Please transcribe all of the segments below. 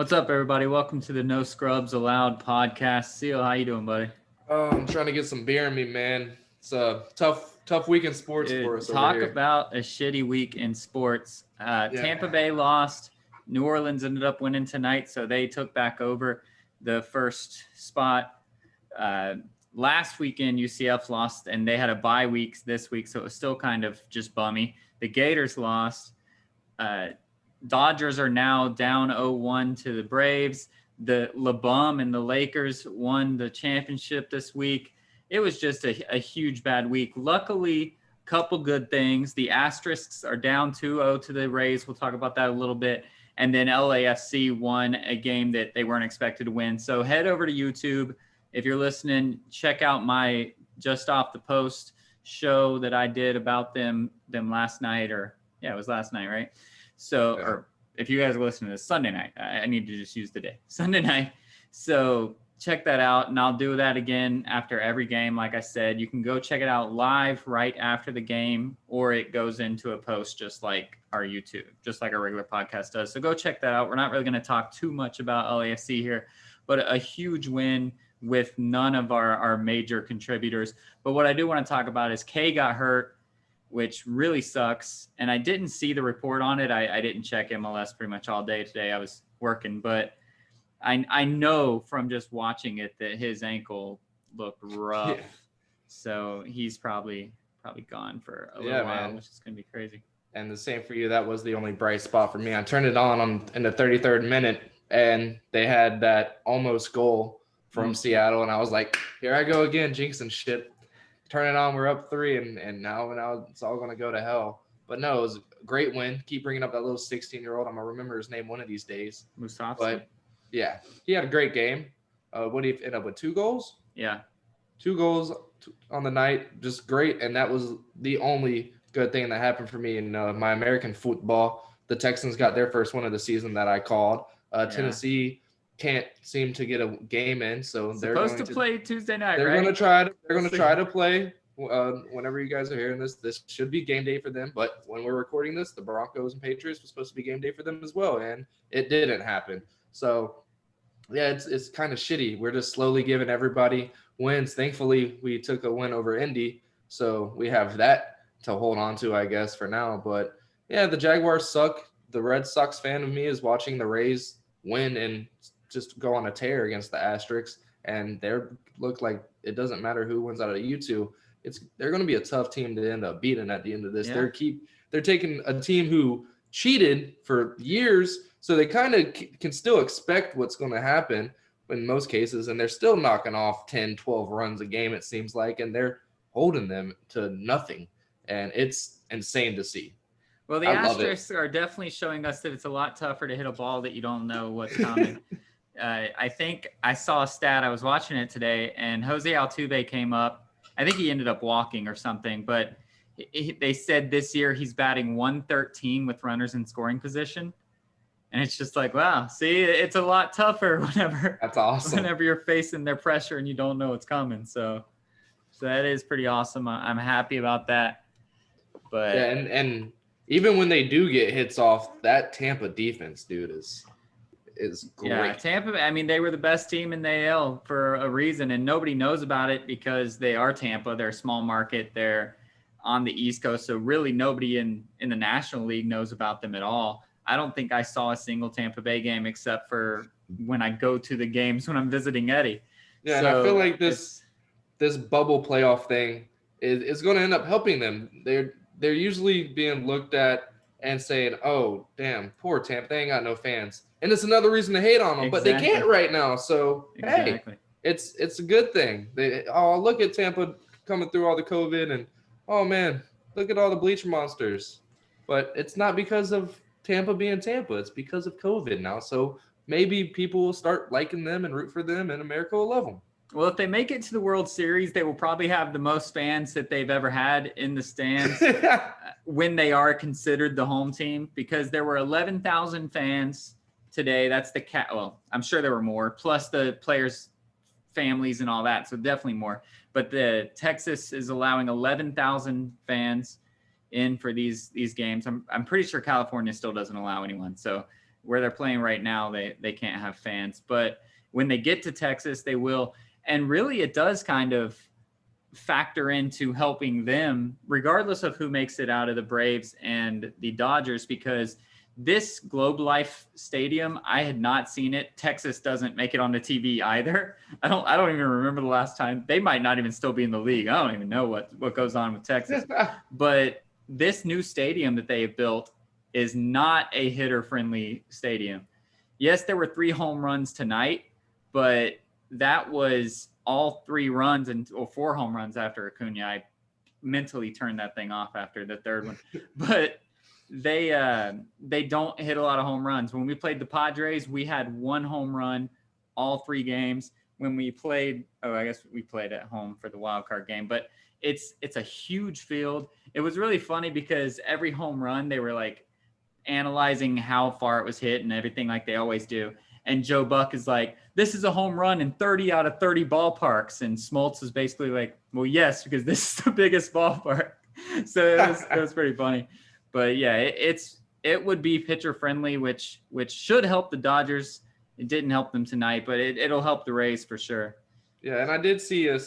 What's up, everybody? Welcome to the No Scrubs Allowed podcast. Seal, how you doing, buddy? I'm trying to get some beer in me, man. It's a tough week in sports for Dude, us over talk here. about a shitty week in sports. Yeah. Tampa Bay lost. New Orleans ended up winning tonight, so they took back over the first spot. Last weekend, UCF lost, and they had a bye week this week, so it was still kind of just bummy. The Gators lost. Dodgers are now down 0-1 to the Braves. The LeBum and the Lakers won the championship this week. It was just a huge bad week. Luckily, couple good things. The Asterisks are down 2-0 to the Rays. We'll talk about that a little bit. And then LAFC won a game that they weren't expected to win. So head over to YouTube. If you're listening, check out my Just Off the Post show that I did about them last night. It was last night, right? So, Yeah. Or if you guys are listening to this, Sunday night, I need to just use the day. Sunday night. So check that out, and I'll do that again after every game. Like I said, you can go check it out live right after the game, or it goes into a post just like our YouTube, just like our regular podcast does. So go check that out. We're not really going to talk too much about LAFC here, but a huge win with none of our major contributors. But what I do want to talk about is Kay got hurt, which really sucks. And I didn't see the report on it. I didn't check MLS pretty much all day today. I was working, but I know from just watching it that his ankle looked rough. Yeah. So he's probably gone for a little Yeah, while, man. which is going to be crazy. And the same for you. That was the only bright spot for me. I turned it on in the 33rd minute, and they had that almost goal from Seattle, and I was like, here I go again, jinxing shit. Turn it on, we're up 3, and now it's all going to go to hell. But no, it was a great win. Keep bringing up that little 16-year-old. I'm going to remember his name one of these days. Musovski? But, yeah, he had a great game. What did he end up with, 2 goals? Yeah. 2 goals on the night, just great. And that was the only good thing that happened for me in my American football. The Texans got their first one of the season that I called. Tennessee can't seem to get a game in, so they're supposed going to play Tuesday night. They're right? going to try to. They're going to try to play. Whenever you guys are hearing this, this should be game day for them. But when we're recording this, the Broncos and Patriots was supposed to be game day for them as well, and it didn't happen. So, yeah, it's kind of shitty. We're just slowly giving everybody wins. Thankfully, we took a win over Indy, so we have that to hold on to, I guess, for now. But yeah, the Jaguars suck. The Red Sox fan of me is watching the Rays win and just go on a tear against the Asterisks, and they look like it doesn't matter who wins out of you two. They're going to be a tough team to end up beating at the end of this. Yeah. They're taking a team who cheated for years, so they kind of can still expect what's going to happen in most cases, and they're still knocking off 10, 12 runs a game, it seems like, and they're holding them to nothing, and it's insane to see. Well, the Asterisks are definitely showing us that it's a lot tougher to hit a ball that you don't know what's coming. I think I saw a stat. I was watching it today, and Jose Altuve came up. I think he ended up walking or something, but they said this year he's batting 113 with runners in scoring position. And it's just like, wow, see, it's a lot tougher That's awesome. Whenever you're facing their pressure and you don't know what's coming. So that is pretty awesome. I'm happy about that. But yeah, and even when they do get hits off, that Tampa defense, dude, is great. Yeah, Tampa, I mean, they were the best team in the AL for a reason, and nobody knows about it because they are Tampa. They're a small market. They're on the East Coast, so really nobody in the National League knows about them at all. I don't think I saw a single Tampa Bay game except for when I go to the games when I'm visiting Eddie. Yeah, so, and I feel like this bubble playoff thing is going to end up helping them. They're usually being looked at and saying, oh, damn, poor Tampa, they ain't got no fans. And it's another reason to hate on them, but they can't right now. So, hey, it's a good thing. Look at Tampa coming through all the COVID, and, oh, man, look at all the bleach monsters. But it's not because of Tampa being Tampa. It's because of COVID now. So maybe people will start liking them and root for them, and America will love them. Well, if they make it to the World Series, they will probably have the most fans that they've ever had in the stands when they are considered the home team, because there were 11,000 fans today. That's the well, I'm sure there were more, plus the players' families and all that. So definitely more. But the Texas is allowing 11,000 fans in for these games. I'm pretty sure California still doesn't allow anyone. So where they're playing right now, they can't have fans. But when they get to Texas, they will. And really, it does kind of factor into helping them, regardless of who makes it out of the Braves and the Dodgers, because this Globe Life Stadium, I had not seen it. Texas doesn't make it on the TV either. I don't even remember the last time. They might not even still be in the league. I don't even know what goes on with Texas. But this new stadium that they have built is not a hitter-friendly stadium. Yes, there were 3 home runs tonight, but that was all 3 runs or 4 home runs after Acuna. I mentally turned that thing off after the 3rd one. But they don't hit a lot of home runs. When we played the Padres, we had 1 home run all 3 games. When we played, I guess we played at home for the wild card game, but it's a huge field. It was really funny because every home run they were like analyzing how far it was hit and everything, like they always do. And Joe Buck is like, this is a home run in 30 out of 30 ballparks. And Smoltz is basically like, well, yes, because this is the biggest ballpark. So it was pretty funny. But yeah, it would be pitcher friendly, which should help the Dodgers. It didn't help them tonight, but it'll help the Rays for sure. Yeah, and I did see a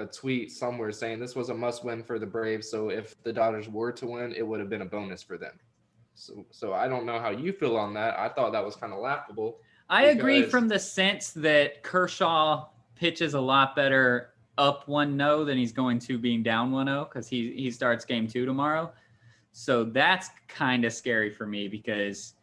tweet somewhere saying this was a must win for the Braves. So if the Dodgers were to win, it would have been a bonus for them. So I don't know how you feel on that. I thought that was kind of laughable. I agree from the sense that Kershaw pitches a lot better up 1-0 than he's going to being down 1-0 because he starts game 2 tomorrow. So that's kind of scary for me because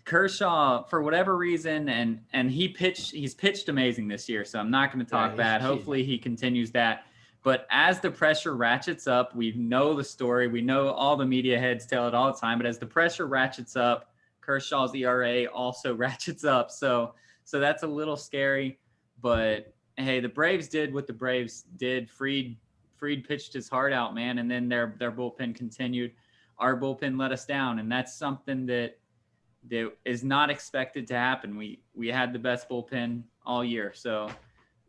Kershaw, for whatever reason, and he's pitched amazing this year. So I'm not going to talk bad. Hopefully he continues that. But as the pressure ratchets up, we know the story. We know all the media heads tell it all the time. But as the pressure ratchets up, Kershaw's ERA also ratchets up. So that's a little scary. But hey, the Braves did what the Braves did. Fried pitched his heart out, man, and then their bullpen continued. Our bullpen let us down, and that's something that is not expected to happen. We had the best bullpen all year. So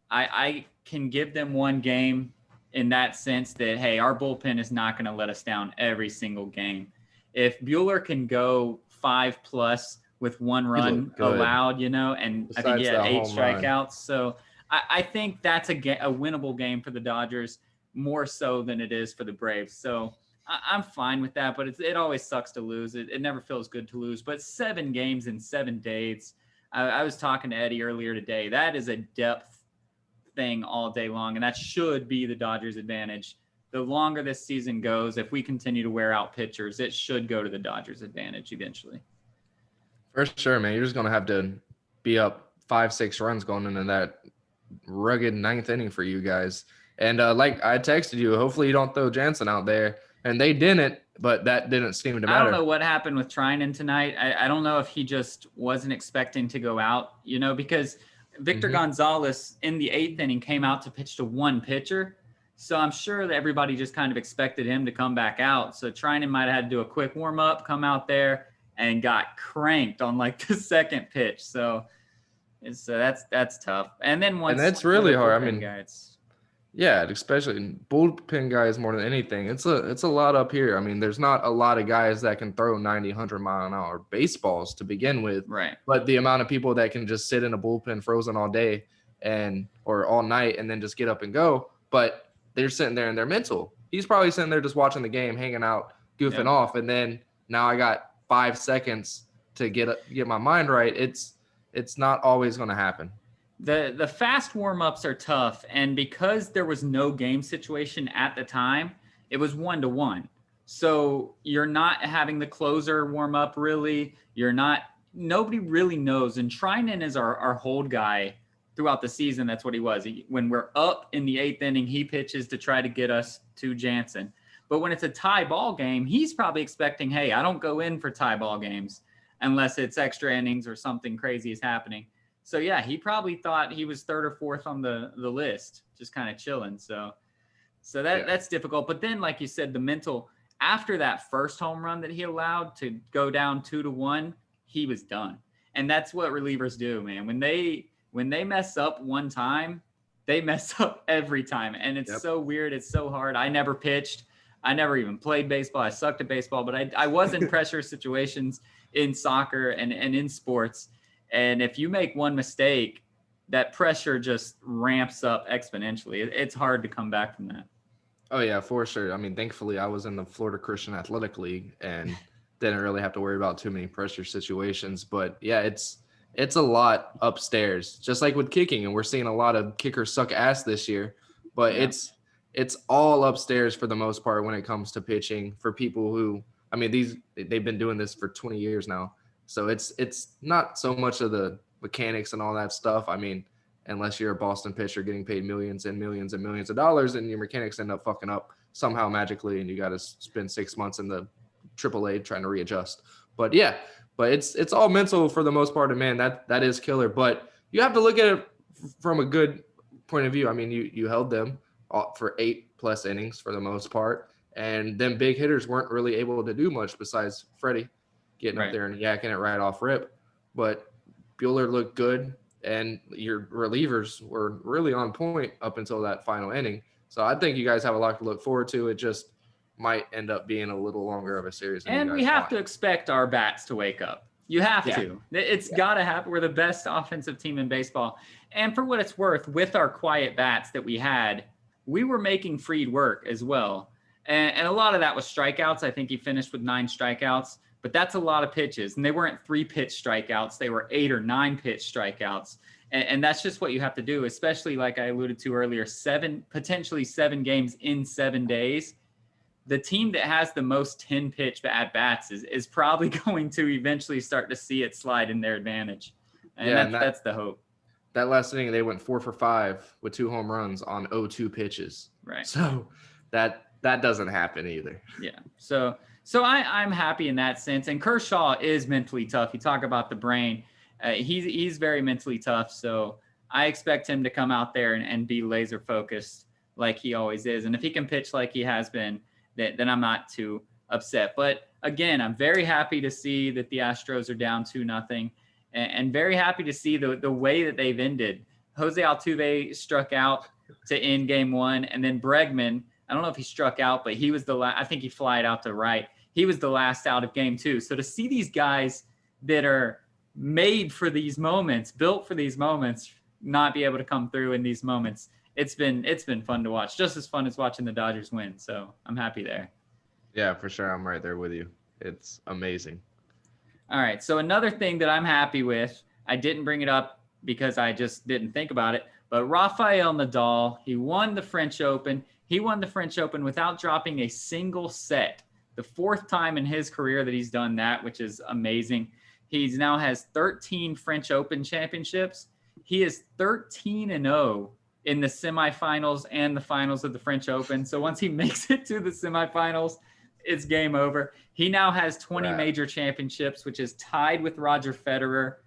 I can give them one game in that sense that, hey, our bullpen is not going to let us down every single game. If Buehler can go 5+ with 1 run allowed, and I think he had 8 strikeouts. So I think that's a winnable game for the Dodgers, more so than it is for the Braves. So I'm fine with that, but it always sucks to lose. It never feels good to lose. But 7 games in 7 days. I was talking to Eddie earlier today. That is a depth thing all day long, and that should be the Dodgers' advantage. The longer this season goes, if we continue to wear out pitchers, it should go to the Dodgers' advantage eventually. For sure, man. You're just going to have to be up 5-6 runs going into that rugged 9th inning for you guys. And like I texted you, hopefully you don't throw Jansen out there. And they didn't, but that didn't seem to matter. I don't know what happened with Trinan tonight. I don't know if he just wasn't expecting to go out, because Victor Gonzalez in the 8th inning came out to pitch to 1 pitcher. So I'm sure that everybody just kind of expected him to come back out. So Trinan might have had to do a quick warm up, come out there, and got cranked on like the 2nd pitch. So that's tough. And then once, and that's really hard. I mean, yeah, especially bullpen guys more than anything. It's a lot up here. I mean, there's not a lot of guys that can throw 90, 100-mile-an-hour baseballs to begin with. Right. But the amount of people that can just sit in a bullpen frozen all day or all night and then just get up and go. But they're sitting there and they're mental. He's probably sitting there just watching the game, hanging out, goofing off. And then now I got 5 seconds to get my mind right. It's not always going to happen. The fast warm-ups are tough, and because there was no game situation at the time, it was 1-1. So you're not having the closer warm up really. Nobody really knows. And Trinan is our hold guy throughout the season. That's what he was. When we're up in the 8th inning, he pitches to try to get us to Jansen. But when it's a tie ball game, he's probably expecting, hey, I don't go in for tie ball games unless it's extra innings or something crazy is happening. So, yeah, he probably thought he was 3rd or 4th on the list, just kind of chilling. So that's difficult. But then, like you said, the mental – after that first home run that he allowed to go down 2-1, he was done. And that's what relievers do, man. When they mess up one time, they mess up every time. And it's so weird. It's so hard. I never pitched. I never even played baseball. I sucked at baseball. But I was in pressure situations. in soccer and in sports. And if you make one mistake, that pressure just ramps up exponentially. It's hard to come back from that. Oh yeah, for sure. I mean, thankfully I was in the Florida Christian Athletic League and didn't really have to worry about too many pressure situations. But yeah, it's a lot upstairs, just like with kicking. And we're seeing a lot of kickers suck ass this year, but Yeah. it's all upstairs for the most part when it comes to pitching for people who, I mean, they've been doing this for 20 years now. So it's not so much of the mechanics and all that stuff. I mean, unless you're a Boston pitcher getting paid millions and millions and millions of dollars and your mechanics end up fucking up somehow magically and you got to spend 6 months in the AAA trying to readjust. But yeah, but it's all mental for the most part. And man, that is killer. But you have to look at it from a good point of view. I mean, you held them for 8+ innings for the most part. And then big hitters weren't really able to do much besides Freddie getting up there and yakking it right off rip. But Buehler looked good. And your relievers were really on point up until that final inning. So I think you guys have a lot to look forward to. It just might end up being a little longer of a series. And we have to expect our bats to wake up. You have to. It's got to happen. We're the best offensive team in baseball. And for what it's worth, with our quiet bats that we had, we were making Fried work as well. And a lot of that was strikeouts. I think he finished with 9 strikeouts. But that's a lot of pitches. And they weren't 3-pitch strikeouts. They were 8 or 9-pitch strikeouts. And that's just what you have to do, especially like I alluded to earlier, potentially 7 games in 7 days. The team that has the most 10-pitch at-bats is probably going to eventually start to see it slide in their advantage. And that's the hope. That last inning, they went 4 for 5 with 2 home runs on 0-2 pitches. Right. So that doesn't happen either. Yeah. So I'm happy in that sense. And Kershaw is mentally tough. You talk about the brain. He's very mentally tough. So I expect him to come out there and be laser focused like he always is. And if he can pitch like he has been, then I'm not too upset. But again, I'm very happy to see that the Astros are down 2-0 and very happy to see the way that they've ended. Jose Altuve struck out to end game 1. And then Bregman, I don't know if he struck out, but he was I think he flied out to right. He was the last out of game 2. So to see these guys that are made for these moments, built for these moments, not be able to come through in these moments, it's been fun to watch. Just as fun as watching the Dodgers win. So I'm happy there. Yeah, for sure. I'm right there with you. It's amazing. All right. So another thing that I'm happy with, I didn't bring it up because I just didn't think about it, but Rafael Nadal, he won the French Open. He won the French Open without dropping a single set. The 4th time in his career that he's done that, which is amazing. He now has 13 French Open championships. He is 13-0 in the semifinals and the finals of the French Open. So once he makes it to the semifinals, it's game over. He now has 20 major championships, which is tied with Roger Federer.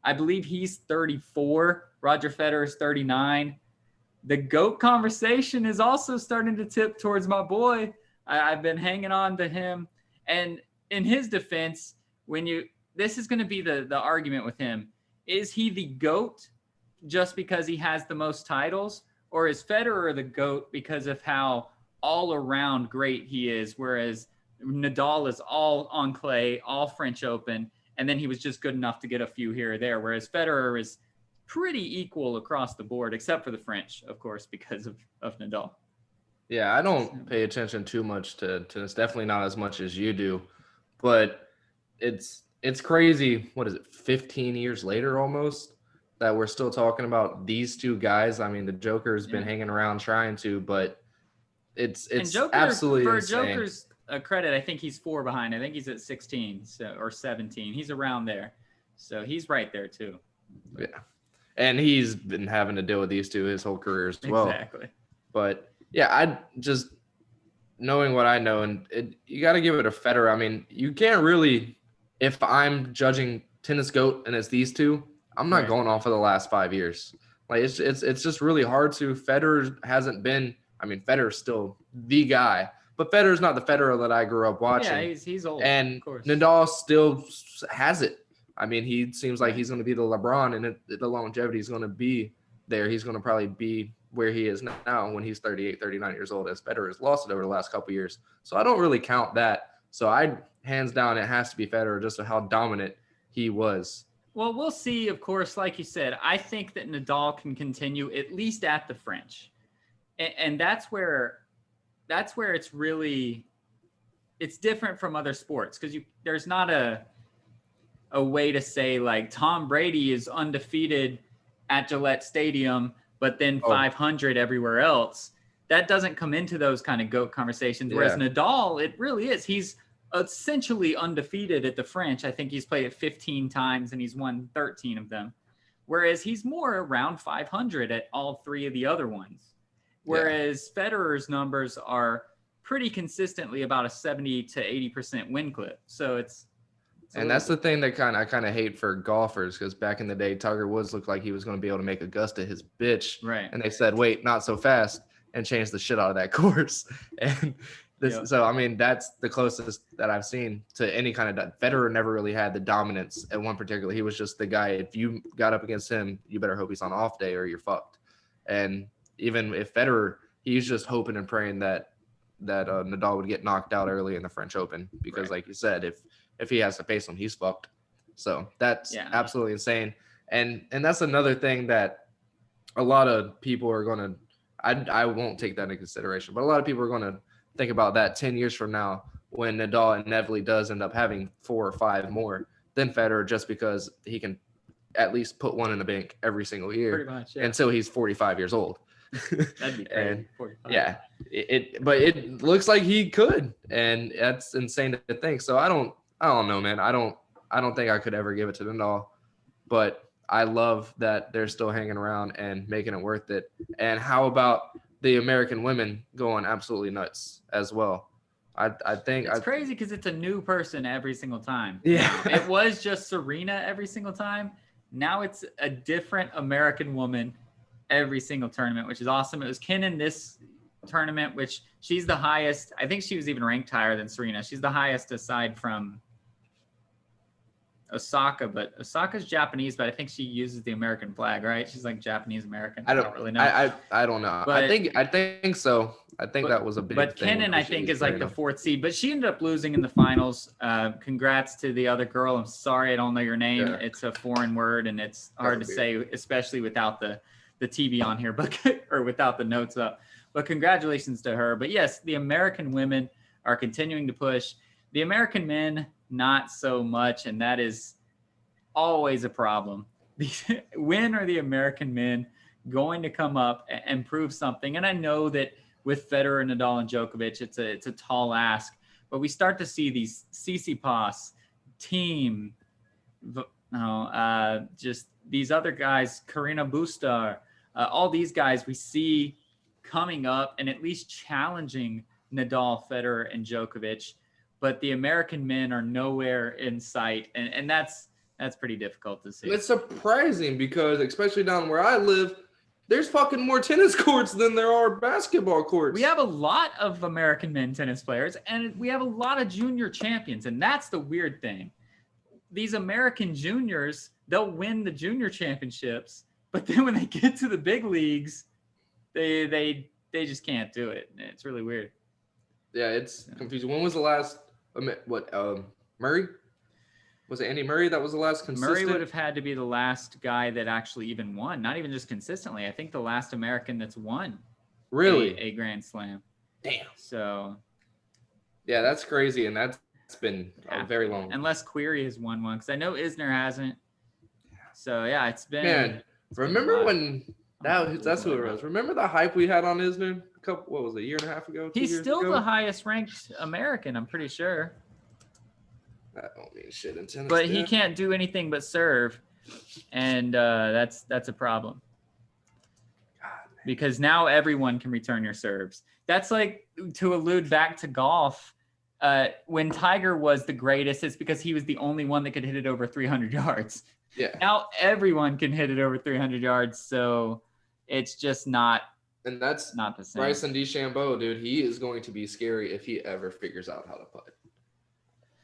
I believe he's 34. Roger Federer is 39. The GOAT conversation is also starting to tip towards my boy. I've been hanging on to him. And in his defense, this is going to be the argument with him. Is he the GOAT just because he has the most titles? Or is Federer the GOAT because of how all around great he is? Whereas Nadal is all on clay, all French Open. And then he was just good enough to get a few here or there. Whereas Federer is pretty equal across the board, except for the French, of course, because of Nadal. Yeah, I don't pay attention too much to tennis. Definitely not as much as you do. But it's crazy. What is it, 15 years later almost, that we're still talking about these 2 guys? I mean, the Joker's been hanging around trying to, but it's Joker, absolutely for insane. Joker's credit, I think he's 4 behind. I think he's at 16 or 17. He's around there. So he's right there too. Yeah. And he's been having to deal with these 2 his whole career as well. Exactly. But yeah, I just knowing what I know, and you got to give it a Federer. I mean, you can't really, if I'm judging tennis GOAT and it's these 2, I'm not going off of the last 5 years. Like it's just really hard to. Federer hasn't been. I mean, Federer's still the guy, but Federer's not the Federer that I grew up watching. Yeah, he's old. And of course. Nadal still has it. I mean, he seems like he's going to be the LeBron, and the longevity is going to be there. He's going to probably be where he is now when he's 38, 39 years old, as Federer has lost it over the last couple of years. So I don't really count that. So I hands down, it has to be Federer just how dominant he was. Well, we'll see, of course, like you said. I think that Nadal can continue at least at the French. And that's where it's really it's different from other sports because there's not a way to say like Tom Brady is undefeated at Gillette Stadium, but then 500 everywhere else. That doesn't come into those kind of GOAT conversations. Whereas Nadal, it really is. He's essentially undefeated at the French. I think he's played it 15 times and he's won 13 of them. Whereas he's more around 500 at all three of the other ones. Whereas Federer's numbers are pretty consistently about a 70 to 80% win clip. So it's and that's the thing that I kind of hate for golfers, because back in the day, Tiger Woods looked like he was going to be able to make Augusta his bitch. Right. And they said, wait, not so fast, and changed the shit out of that course. And so, I mean, that's the closest that I've seen to any kind of Federer never really had the dominance at one particular. He was just the guy. If you got up against him, you better hope he's on off day or you're fucked. And even if Federer, he's just hoping and praying that Nadal would get knocked out early in the French Open, because like you said, if he has to face him, he's fucked. So that's absolutely insane. And that's another thing that a lot of people are going to, I won't take that into consideration, but a lot of people are going to think about that 10 years from now when Nadal inevitably does end up having 4 or 5 more than Federer, just because he can at least put one in the bank every single year. Pretty much, until he's 45 years old. That'd be crazy. And, but it looks like he could, and that's insane to think. So I don't know, man. I don't think I could ever give it to Nadal, but I love that they're still hanging around and making it worth it. And how about the American women going absolutely nuts as well? I think it's crazy because it's a new person every single time. Yeah. It was just Serena every single time. Now it's a different American woman every single tournament, which is awesome. It was Kenin this tournament, which she's the highest. I think she was even ranked higher than Serena. She's the highest aside from Osaka, but Osaka's Japanese, but I think she uses the American flag, right? She's like Japanese American. I don't really know. I don't know. But I think so. I think that was a big but thing. Kenin, I think, is like the 4th seed, but she ended up losing in the finals. Congrats to the other girl. I'm sorry I don't know your name. Yeah. It's a foreign word and it's hard to say, especially without the TV on here, but or without the notes up. But congratulations to her. But yes, the American women are continuing to push. The American men, not so much, and that is always a problem. When are the American men going to come up and prove something? And I know that with Federer, Nadal, and Djokovic, it's a tall ask, but we start to see these Tsitsipas, Team, just these other guys, Karina Busta, all these guys we see coming up and at least challenging Nadal, Federer, and Djokovic. But the American men are nowhere in sight, and that's pretty difficult to see. It's surprising because, especially down where I live, there's fucking more tennis courts than there are basketball courts. We have a lot of American men tennis players, and we have a lot of junior champions, and that's the weird thing. These American juniors, they'll win the junior championships, but then when they get to the big leagues, they just can't do it. It's really weird. Yeah, it's confusing. When was the last? Murray? Was it Andy Murray that was the last consistent? Murray would have had to be the last guy that actually even won, not even just consistently. I think the last American that's won a Grand Slam. Damn. So. Yeah, that's crazy, and that's been very long. Unless Query has won one, because I know Isner hasn't. So, yeah, it's been. Man, remember when that's who it was. Remember the hype we had on Isner a year and a half ago? He's still the highest ranked American, I'm pretty sure. That don't mean shit in tennis. But he can't do anything but serve, and that's a problem. God, because now everyone can return your serves. That's like, to allude back to golf, when Tiger was the greatest, it's because he was the only one that could hit it over 300 yards. Yeah. Now everyone can hit it over 300 yards, so it's just not. And that's not the same. Bryson DeChambeau, dude. He is going to be scary if he ever figures out how to putt.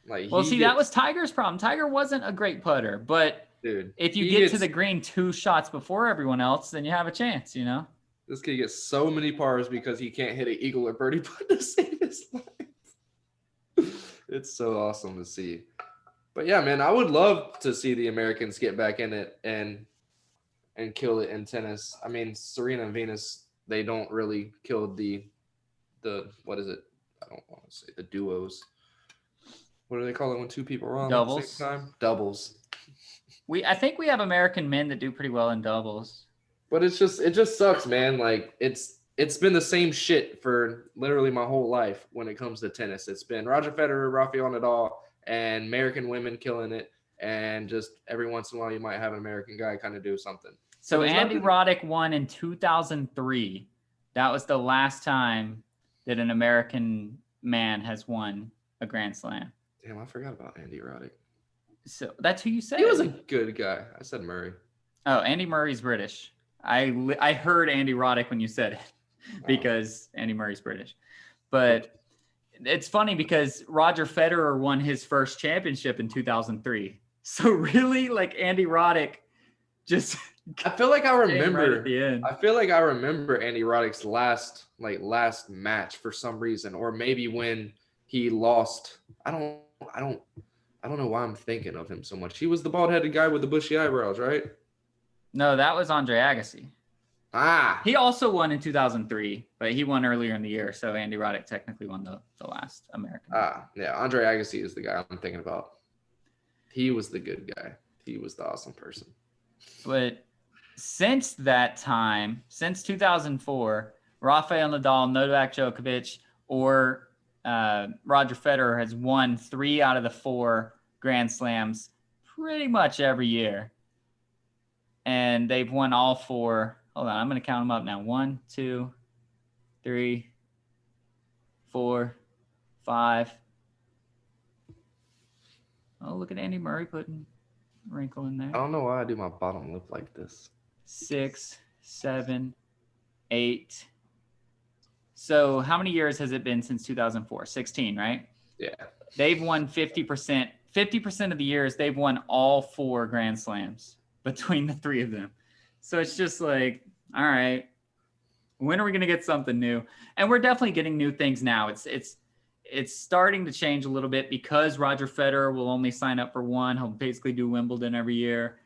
That was Tiger's problem. Tiger wasn't a great putter, but dude, if you get to the green 2 shots before everyone else, then you have a chance, you know? This kid gets so many pars because he can't hit an eagle or birdie putt to save his life. It's so awesome to see. But yeah, man, I would love to see the Americans get back in it and kill it in tennis. I mean, Serena and Venus, they don't really kill the what is it? I don't want to say the duos. What do they call it when two people are on at the Doubles. same time? Doubles. I think we have American men that do pretty well in doubles. But it just sucks, man. Like it's been the same shit for literally my whole life when it comes to tennis. It's been Roger Federer, Rafael Nadal, and American women killing it. And just every once in a while, you might have an American guy kind of do something. So Andy Roddick won in 2003. That was the last time that an American man has won a Grand Slam. Damn, I forgot about Andy Roddick. So that's who you said. He was a good guy. I said Murray. Oh, Andy Murray's British. I heard Andy Roddick when you said it because Andy Murray's British. But it's funny because Roger Federer won his first championship in 2003. So really, like Andy Roddick just I feel like I remember right at the end. I feel like I remember Andy Roddick's last match for some reason, or maybe when he lost. I don't know why I'm thinking of him so much. He was the bald-headed guy with the bushy eyebrows, right? No, that was Andre Agassi. Ah. He also won in 2003, but he won earlier in the year. So Andy Roddick technically won the last American. Yeah. Andre Agassi is the guy I'm thinking about. He was the good guy. He was the awesome person. But since that time, since 2004, Rafael Nadal, Novak Djokovic, or Roger Federer has won 3 out of the 4 Grand Slams pretty much every year. And they've won all 4. Hold on, I'm going to count them up now. 1, 2, 3, 4, 5. Oh, look at Andy Murray putting a wrinkle in there. I don't know why I do my bottom lip like this. 6, 7, 8. So how many years has it been since 2004? 16, right? Yeah. They've won 50%. 50% of the years, they've won all 4 Grand Slams between the 3 of them. So it's just like, all right, when are we going to get something new? And we're definitely getting new things now. It's starting to change a little bit because Roger Federer will only sign up for one. He'll basically do Wimbledon every year.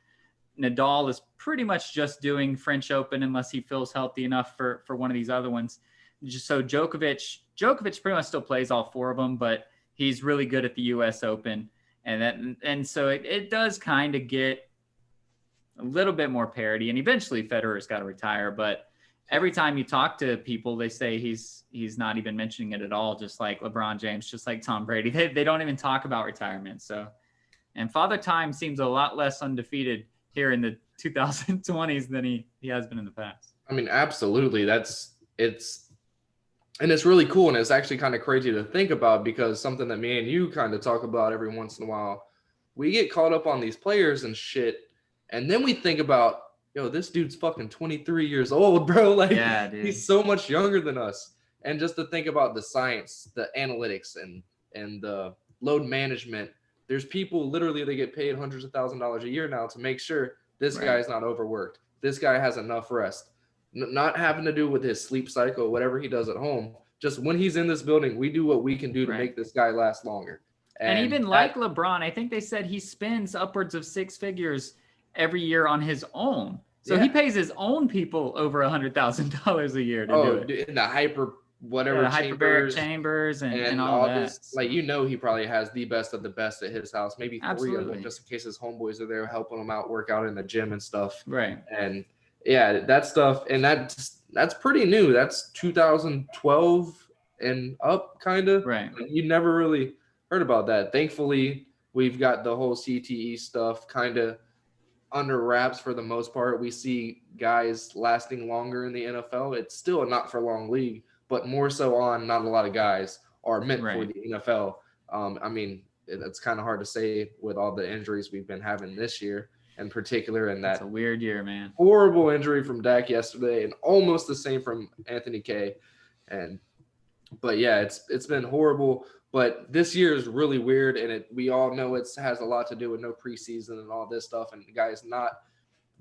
Nadal is pretty much just doing French Open unless he feels healthy enough for one of these other ones. So Djokovic pretty much still plays all 4 of them, but he's really good at the U.S. Open. And so it does kind of get a little bit more parity. And eventually Federer's got to retire. But every time you talk to people, they say he's not even mentioning it at all, just like LeBron James, just like Tom Brady. They don't even talk about retirement. So, and Father Time seems a lot less undefeated here in the 2020s than he has been in the past. I mean, absolutely. And it's really cool, and it's actually kind of crazy to think about because something that me and you kind of talk about every once in a while, we get caught up on these players and shit, and then we think about, yo, this dude's fucking 23 years old, bro. Like, yeah, dude. He's so much younger than us. And just to think about the science, the analytics, and the load management, there's people literally that get paid hundreds of $1,000s a year now to make sure this guy's not overworked. This guy has enough rest. Not having to do with his sleep cycle, whatever he does at home. Just when he's in this building, we do what we can do to make this guy last longer. And even like LeBron, I think they said he spends upwards of 6 figures every year on his own. So he pays his own people over $100,000 a year to do it. In the hyperbaric chambers and all that. This, like, he probably has the best of the best at his house. Maybe 3 of them, just in case his homeboys are there helping him out, work out in the gym and stuff. Right. And yeah, that stuff, and that's pretty new. That's 2012 and up, kind of. Right. You never really heard about that. Thankfully, we've got the whole CTE stuff kind of under wraps for the most part. We see guys lasting longer in the NFL. It's still a not for long league, but more so on not a lot of guys are meant for the NFL. I mean, it's kind of hard to say with all the injuries we've been having this year in particular, and that's a weird year, man. Horrible injury from Dak yesterday, and almost the same from Anthony K. But yeah, it's been horrible. But this year is really weird, and we all know it has a lot to do with no preseason and all this stuff, and guys not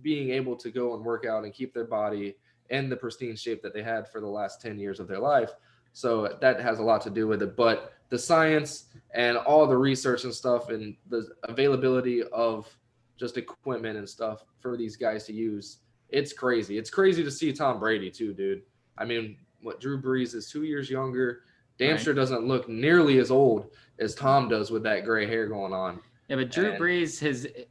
being able to go and work out and keep their body in the pristine shape that they had for the last 10 years of their life. So that has a lot to do with it. But the science and all the research and stuff and the availability of just equipment and stuff for these guys to use, it's crazy. It's crazy to see Tom Brady too, dude. I mean, what Drew Brees is 2 years younger. Damn Right. sure doesn't look nearly as old as Tom does with that gray hair going on. Yeah, but Drew Brees,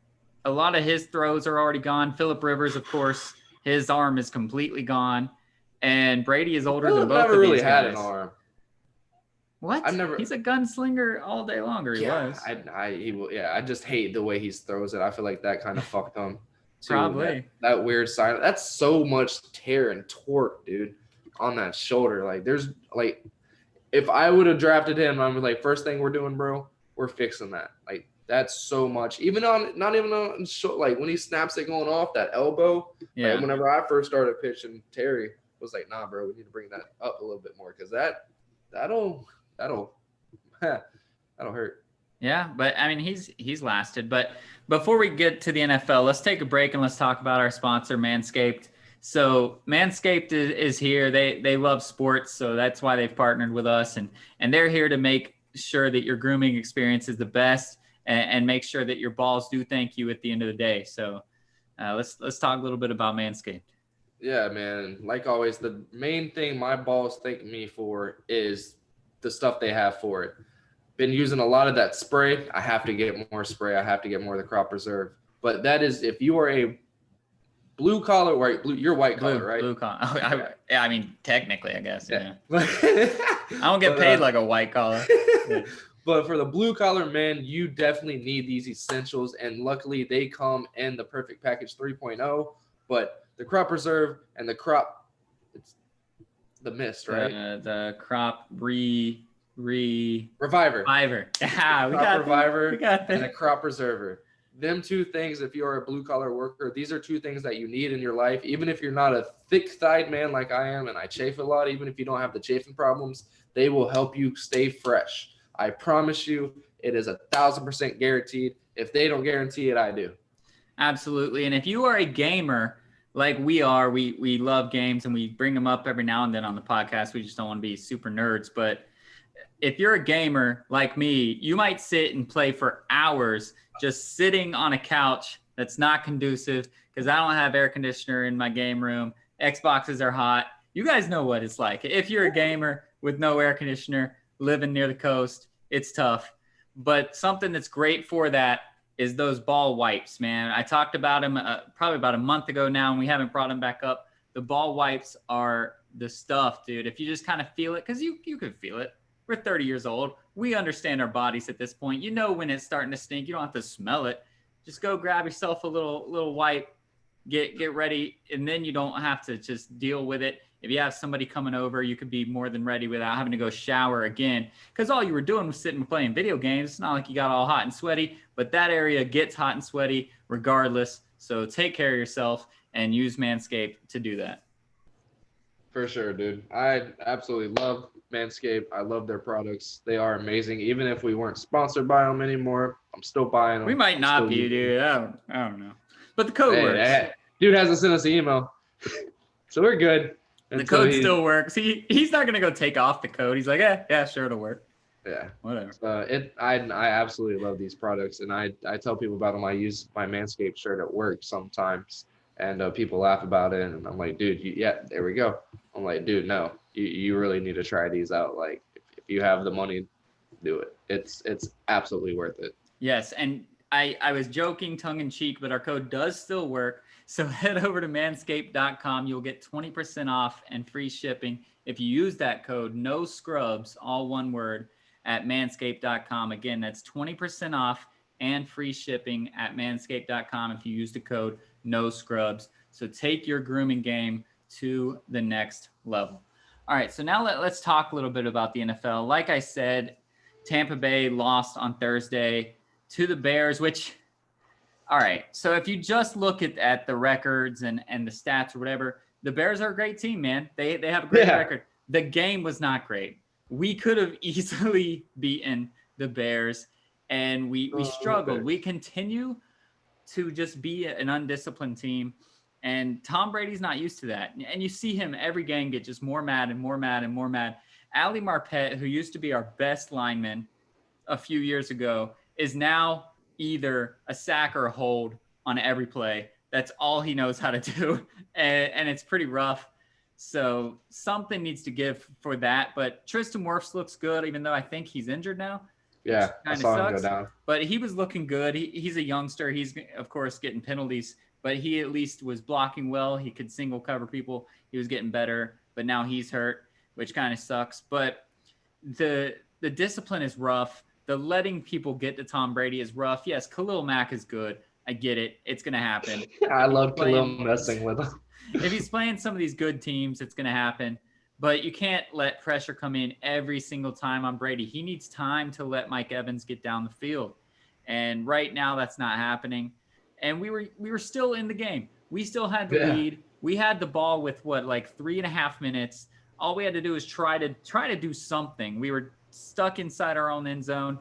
a lot of his throws are already gone. Phillip Rivers, of course, his arm is completely gone. And Brady is older than both never of really these had guys. an arm. What? He's a gunslinger all day longer. He was. I just hate the way he throws it. I feel like that kind of fucked him. Probably. That weird side. That's so much tear and torque, dude, on that shoulder. Like, there's like, if I would have drafted him, I'm like, first thing we're doing, bro, we're fixing that. Like, that's so much. Even on, not even on, like when he snaps it going off that elbow. Yeah. Like, whenever I first started pitching, Terry was like, nah, bro, we need to bring that up a little bit more because that'll hurt. Yeah, but I mean, he's lasted. But before we get to the NFL, let's take a break and let's talk about our sponsor, Manscaped. So Manscaped is here. They love sports, so that's why they've partnered with us, and they're here to make sure that your grooming experience is the best and make sure that your balls do thank you at the end of the day. So let's talk a little bit about Manscaped. Yeah, man. Like always, the main thing my balls thank me for is the stuff they have for it. Been using a lot of that spray. I have to get more spray. I have to get more of the crop preserve. But that is, if you are a blue collar, right? You're white collar, right? Blue collar. Oh, I mean, technically, I guess. Yeah. I don't get paid like a white collar. Yeah. But for the blue collar man, you definitely need these essentials. And luckily, they come in the Perfect Package 3.0. But the crop preserve and the crop, it's the mist, right? The crop reviver. Yeah, reviver. We got that. And a crop preserver. Them two things, if you're a blue collar worker, these are two things that you need in your life. Even if you're not a thick thighed man like I am and I chafe a lot, even if you don't have the chafing problems, they will help you stay fresh. I promise you, it is 1,000% guaranteed. If they don't guarantee it, I do. Absolutely. And if you are a gamer like we are, we love games and we bring them up every now and then on the podcast. We just don't want to be super nerds. But if you're a gamer like me, you might sit and play for hours just sitting on a couch that's not conducive because I don't have air conditioner in my game room. Xboxes are hot. You guys know what it's like. If you're a gamer with no air conditioner, living near the coast, it's tough. But something that's great for that is those ball wipes, man. I talked about them probably about a month ago now, and we haven't brought them back up. The ball wipes are the stuff, dude. If you just kind of feel it, because you can feel it. We're 30 years old. We understand our bodies at this point. You know when it's starting to stink. You don't have to smell it. Just go grab yourself a little wipe, get ready, and then you don't have to just deal with it. If you have somebody coming over, you could be more than ready without having to go shower again. Because all you were doing was sitting and playing video games. It's not like you got all hot and sweaty, but that area gets hot and sweaty regardless. So take care of yourself and use Manscaped to do that. For sure, dude. I absolutely love Manscaped. I love their products. They are amazing. Even if we weren't sponsored by them anymore, I'm still buying them. We might not be, dude. I don't know. But the code works. Dude hasn't sent us an email. So we're good. The code still works. He's not gonna go take off the code. He's like, yeah, sure, it'll work. Yeah, whatever. I absolutely love these products, and I tell people about them. I use my Manscaped shirt at work sometimes, and people laugh about it, and I'm like, dude, there we go. I'm like, dude, no, you really need to try these out. Like, if you have the money, do it. It's absolutely worth it. Yes, and I was joking tongue in cheek, but our code does still work. So head over to manscaped.com. You'll get 20% off and free shipping if you use that code, no scrubs, all one word, at manscaped.com. Again, that's 20% off and free shipping at manscaped.com if you use the code no scrubs. So take your grooming game to the next level. All right, so now let's talk a little bit about the NFL. Like I said, Tampa Bay lost on Thursday to the Bears, which... All right, so if you just look at the records and the stats or whatever, the Bears are a great team, man. They have a great record. The game was not great. We could have easily beaten the Bears, and we struggled. We continue to just be an undisciplined team. And Tom Brady's not used to that. And you see him every game get just more mad and more mad and more mad. Ali Marpet, who used to be our best lineman a few years ago, is now either a sack or a hold on every play. That's all he knows how to do. And it's pretty rough. So something needs to give for that. But Tristan Wirfs looks good, even though I think he's injured now. Yeah, I saw him go down. But he was looking good. He's a youngster. He's, of course, getting penalties, but he at least was blocking well. He could single cover people. He was getting better, but now he's hurt, which kind of sucks. But the discipline is rough. The letting people get to Tom Brady is rough. Yes, Khalil Mack is good. I get it. It's going to happen. I love Khalil messing with him. If he's playing some of these good teams, it's going to happen. But you can't let pressure come in every single time on Brady. He needs time to let Mike Evans get down the field. And right now that's not happening. And we were still in the game. We still had the lead. We had the ball with 3.5 minutes. All we had to do is try to do something. We were stuck inside our own end zone.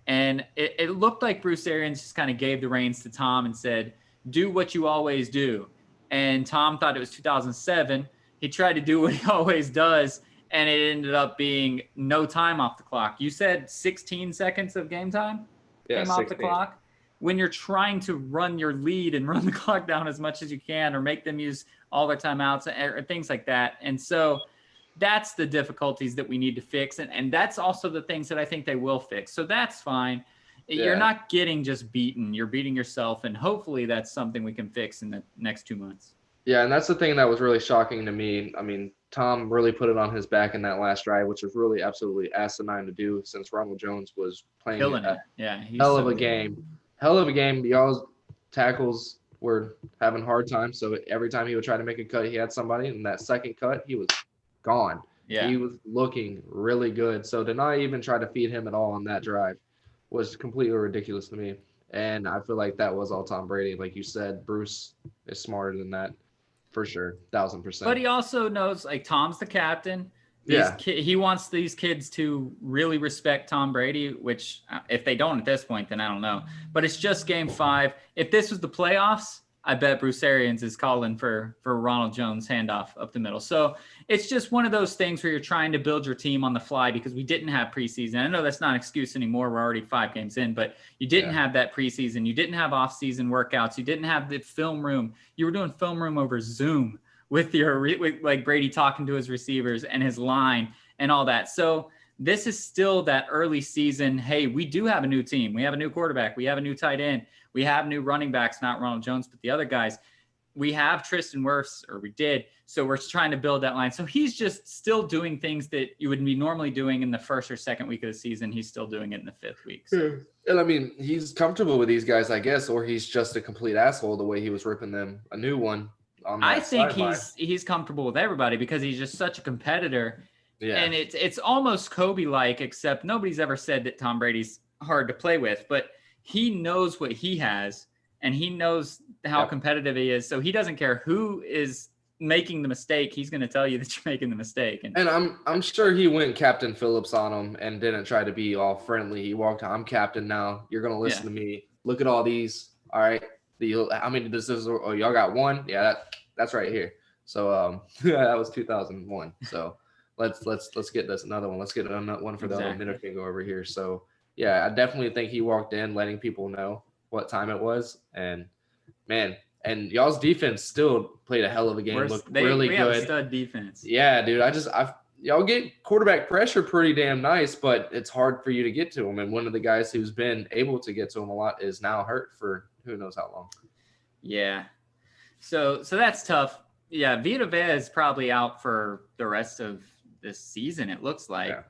And it looked like Bruce Arians just kind of gave the reins to Tom and said, do what you always do. And Tom thought it was 2007. He tried to do what he always does, and it ended up being no time off the clock. You said 16 seconds of game time came off the clock. When you're trying to run your lead and run the clock down as much as you can, or make them use all their timeouts or things like that. And so that's the difficulties that we need to fix. And that's also the things that I think they will fix. So that's fine. Yeah. You're not getting just beaten. You're beating yourself. And hopefully that's something we can fix in the next 2 months. Yeah, and that's the thing that was really shocking to me. I mean, Tom really put it on his back in that last drive, which was really absolutely asinine to do since Ronald Jones was playing hell of a game. Hell of a game. Y'all's tackles were having hard time, so every time he would try to make a cut, he had somebody, and that second cut, he was gone. Yeah. He was looking really good. So to not even try to feed him at all on that drive was completely ridiculous to me. And I feel like that was all Tom Brady. Like you said, Bruce is smarter than that. For sure, 1,000%. But he also knows, Tom's the captain. He wants these kids to really respect Tom Brady, which if they don't at this point, then I don't know. But it's just game 5. If this was the playoffs, I bet Bruce Arians is calling for Ronald Jones handoff up the middle. So it's just one of those things where you're trying to build your team on the fly because we didn't have preseason. I know that's not an excuse anymore. We're already 5 games in, but you didn't have that preseason. You didn't have off-season workouts. You didn't have the film room. You were doing film room over Zoom with Brady talking to his receivers and his line and all that. So this is still that early season. Hey, we do have a new team. We have a new quarterback. We have a new tight end. We have new running backs, not Ronald Jones, but the other guys. We have Tristan Wirfs, or we did. So we're trying to build that line. So he's just still doing things that you would be normally doing in the first or second week of the season. He's still doing it in the 5th week. So. And I mean, he's comfortable with these guys, I guess, or he's just a complete asshole the way he was ripping them a new one. I think he's comfortable with everybody because he's just such a competitor. Yeah. And it's almost Kobe-like, except nobody's ever said that Tom Brady's hard to play with, but he knows what he has and he knows how competitive he is. So he doesn't care who is making the mistake. He's going to tell you that you're making the mistake. And I'm sure he went Captain Phillips on him and didn't try to be all friendly. He walked, I'm captain now. You're going to listen to me. Look at all these. All right. How many this is? Oh, y'all got one? Yeah, that's right here. So that was 2001. So let's get this another one. Let's get another one for the other middle finger over here. So yeah, I definitely think he walked in letting people know what time it was. And man, and y'all's defense still played a hell of a game. Looked really good. We have a stud defense. Yeah, dude. Y'all get quarterback pressure pretty damn nice, but it's hard for you to get to him. And one of the guys who's been able to get to him a lot is now hurt for who knows how long. Yeah. So that's tough. Yeah, Vita Vea is probably out for the rest of this season, it looks like. Yeah.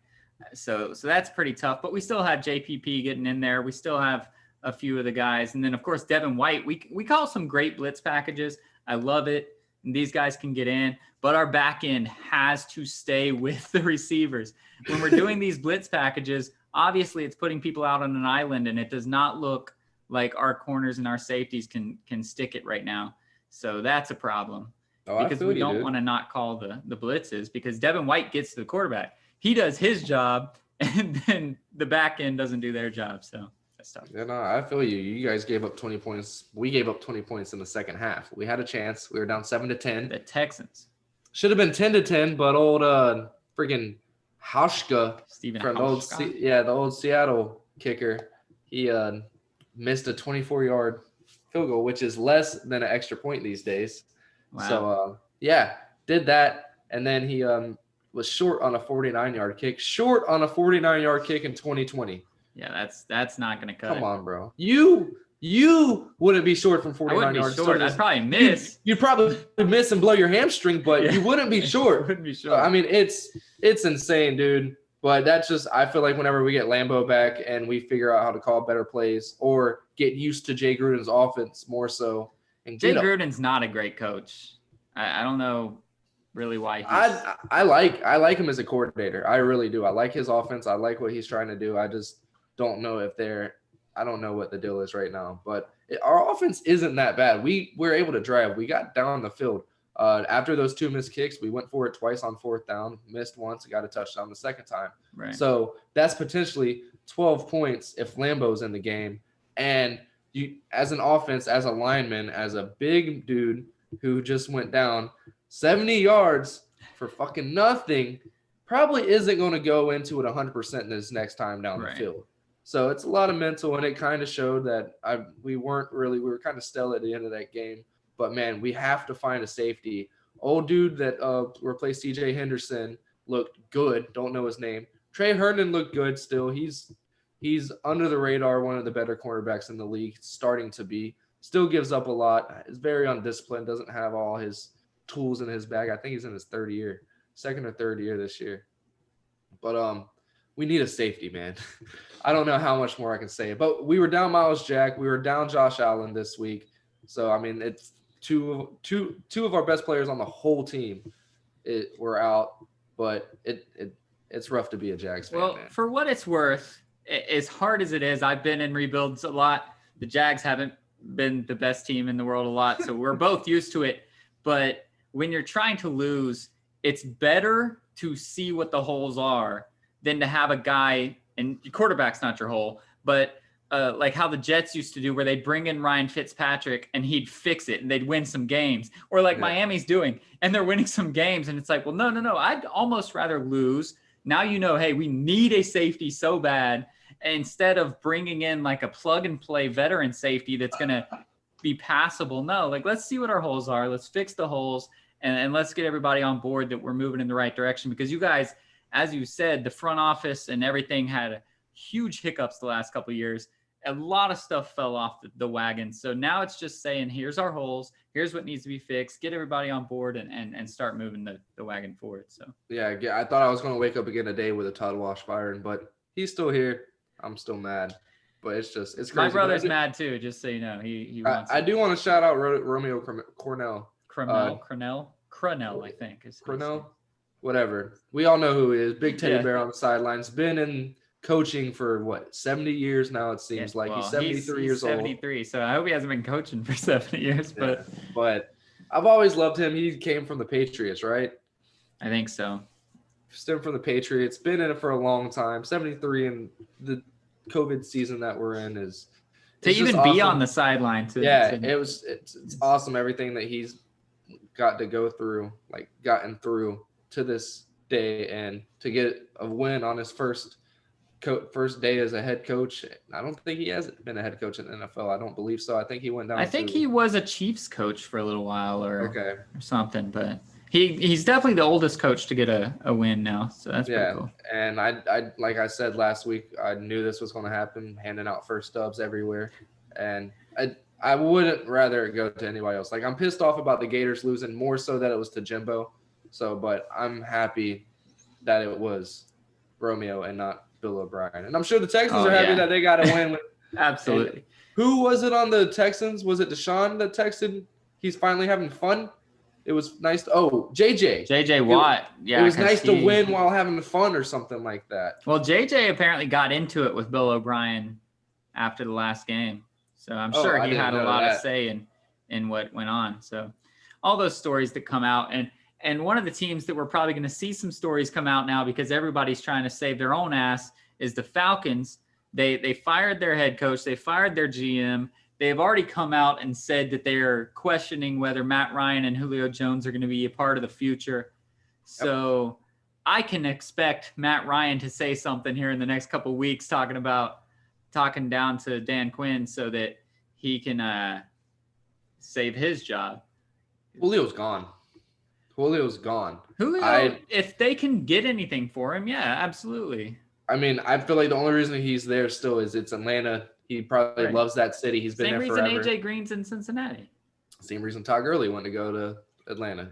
So that's pretty tough. But we still have JPP getting in there. We still have a few of the guys. And then, of course, Devin White. We call some great blitz packages. I love it. And these guys can get in. But our back end has to stay with the receivers. When we're doing these blitz packages, obviously it's putting people out on an island, and it does not look like our corners and our safeties can stick it right now. So that's a problem. Because we don't want to not call the blitzes because Devin White gets to the quarterback. He does his job, and then the back end doesn't do their job. So That's tough. Yeah, no, I feel you. You guys gave up 20 points. We gave up 20 points in the second half. We had a chance. We were down 7-10. The Texans. Should have been 10-10, but old freaking Hauschka Steven from Hauschka? the old Seattle kicker, he missed a 24-yard field goal, which is less than an extra point these days. Wow. So yeah, did that, and then he was short on a 49-yard kick. Short on a 49-yard kick in 2020. Yeah, that's not gonna cut. Come on, bro. You wouldn't be short from 49 yards. Short. I'd probably miss. You'd probably miss and blow your hamstring, but you wouldn't be short. Wouldn't be short. I mean, it's insane, dude. But that's just, I feel like whenever we get Lambeau back and we figure out how to call better plays or get used to Jay Gruden's offense more so. And Jay Gruden's not a great coach. I don't know really why. I like him as a coordinator. I really do. I like his offense. I like what he's trying to do. I just don't know if I don't know what the deal is right now, but our offense isn't that bad. We were able to drive. We got down the field. After those 2 missed kicks, we went for it twice on 4th down, missed once, got a touchdown the second time. Right. So that's potentially 12 points if Lambeau's in the game. And you, as an offense, as a lineman, as a big dude who just went down 70 yards for fucking nothing, probably isn't going to go into it 100% this next time down the field. So it's a lot of mental, and it kind of showed that we were kind of stale at the end of that game. But, man, we have to find a safety. Old dude that replaced TJ Henderson looked good. Don't know his name. Trey Herndon looked good still. He's under the radar, one of the better cornerbacks in the league, starting to be. Still gives up a lot. Is very undisciplined, doesn't have all his tools in his bag. I think he's in his second or third year this year. But we need a safety, man. I don't know how much more I can say. But we were down Miles Jack. We were down Josh Allen this week. So, I mean, it's two of our best players on the whole team were out. But it's rough to be a Jags fan, well, man. For what it's worth, as hard as it is, I've been in rebuilds a lot. The Jags haven't been the best team in the world a lot, so we're both used to it. But when you're trying to lose, it's better to see what the holes are than to have a guy, and your quarterback's not your hole, but like how the Jets used to do where they'd bring in Ryan Fitzpatrick and he'd fix it and they'd win some games, or like Miami's doing, and they're winning some games. And it's like, well, no. I'd almost rather lose. Now, hey, we need a safety so bad, instead of bringing in like a plug and play veteran safety that's going to be passable. No, like, let's see what our holes are. Let's fix the holes and let's get everybody on board that we're moving in the right direction, because you guys, as you said, the front office and everything had huge hiccups the last couple of years. A lot of stuff fell off the wagon. So now it's just saying, here's our holes. Here's what needs to be fixed. Get everybody on board and start moving the wagon forward. So yeah, I thought I was going to wake up again today with a Todd Wash firing, but he's still here. I'm still mad. But it's crazy. My brother's mad too, just so you know. He wants I do want to shout out Romeo Cornell. Cronell, I think. Cronell? Whatever. We all know who he is. Big teddy bear on the sidelines. Been in coaching for 70 years now, it seems like. He's 73 years old. 73, so I hope he hasn't been coaching for 70 years. But I've always loved him. He came from the Patriots, right? I think so. Stemmed from the Patriots. Been in it for a long time. 73, and the COVID season that we're in is to even be awesome on the sideline. It's awesome, everything that he's got to go through, gotten through to this day, and to get a win on his first day as a head coach. I don't think he has been a head coach in the NFL. I don't believe so. I think he went down. I think he was a Chiefs coach for a little while or something, but he's definitely the oldest coach to get a win now. So that's pretty cool. And I like I said last week, I knew this was going to happen, handing out first dubs everywhere. And I wouldn't rather it go to anybody else. Like, I'm pissed off about the Gators losing, more so that it was to Jimbo. So, but I'm happy that it was Romeo and not Bill O'Brien. And I'm sure the Texans are happy that they got a win. Absolutely. And who was it on the Texans? Was it Deshaun that texted, he's finally having fun? It was nice. JJ Watt. It was nice to win while having fun or something like that. Well, JJ apparently got into it with Bill O'Brien after the last game. So I'm sure he had a lot of say in what went on. So all those stories that come out. And one of the teams that we're probably going to see some stories come out now, because everybody's trying to save their own ass, is the Falcons. They fired their head coach. They fired their GM. They've already come out and said that they're questioning whether Matt Ryan and Julio Jones are going to be a part of the future. So I can expect Matt Ryan to say something here in the next couple of weeks talking down to Dan Quinn so that he can save his job. Julio's gone. Julio, if they can get anything for him, yeah, absolutely. I mean, I feel like the only reason he's there still is it's Atlanta. He probably loves that city. He's been there forever. Same reason AJ Green's in Cincinnati. Same reason Todd Gurley wanted to go to Atlanta.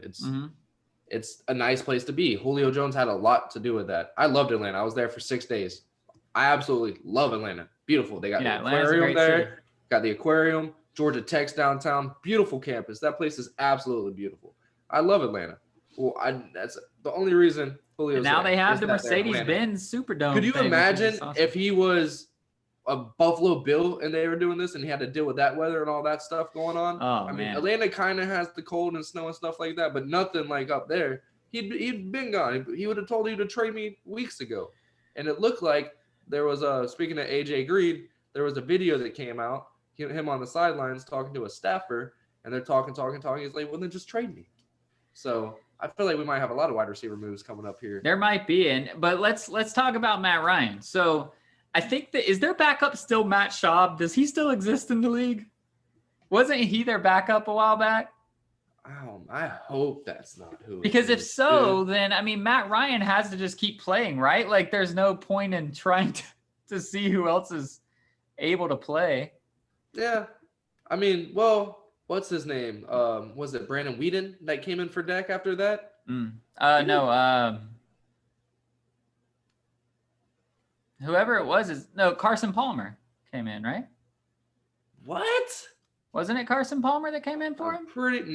It's a nice place to be. Julio Jones had a lot to do with that. I loved Atlanta. I was there for 6 days. I absolutely love Atlanta. Beautiful. They got the aquarium there. City. Got the aquarium. Georgia Tech's downtown. Beautiful campus. That place is absolutely beautiful. I love Atlanta. Well, that's the only reason Julio's there. Now there. They have the Mercedes-Benz Superdome. Could you imagine if he was a Buffalo Bill and they were doing this and he had to deal with that weather and all that stuff going on? I mean, Atlanta kind of has the cold and snow and stuff like that, but nothing like up there. He'd been gone. He would have told you to trade me weeks ago. And it looked like there was speaking of AJ Green, there was a video that came out, him on the sidelines talking to a staffer, and they're talking. He's like, well, then just trade me. So I feel like we might have a lot of wide receiver moves coming up here. There might be, but let's talk about Matt Ryan. So I think is their backup still Matt Schaub? Does he still exist in the league? Wasn't he their backup a while back? I hope that's not who. Because if so, then I mean Matt Ryan has to just keep playing, right? Like there's no point in trying to see who else is able to play. Yeah, I mean, well, what's his name? Was it Brandon Whedon that came in for Dak after that? No. Whoever it was Carson Palmer came in, right? What? Wasn't it Carson Palmer that came in for him?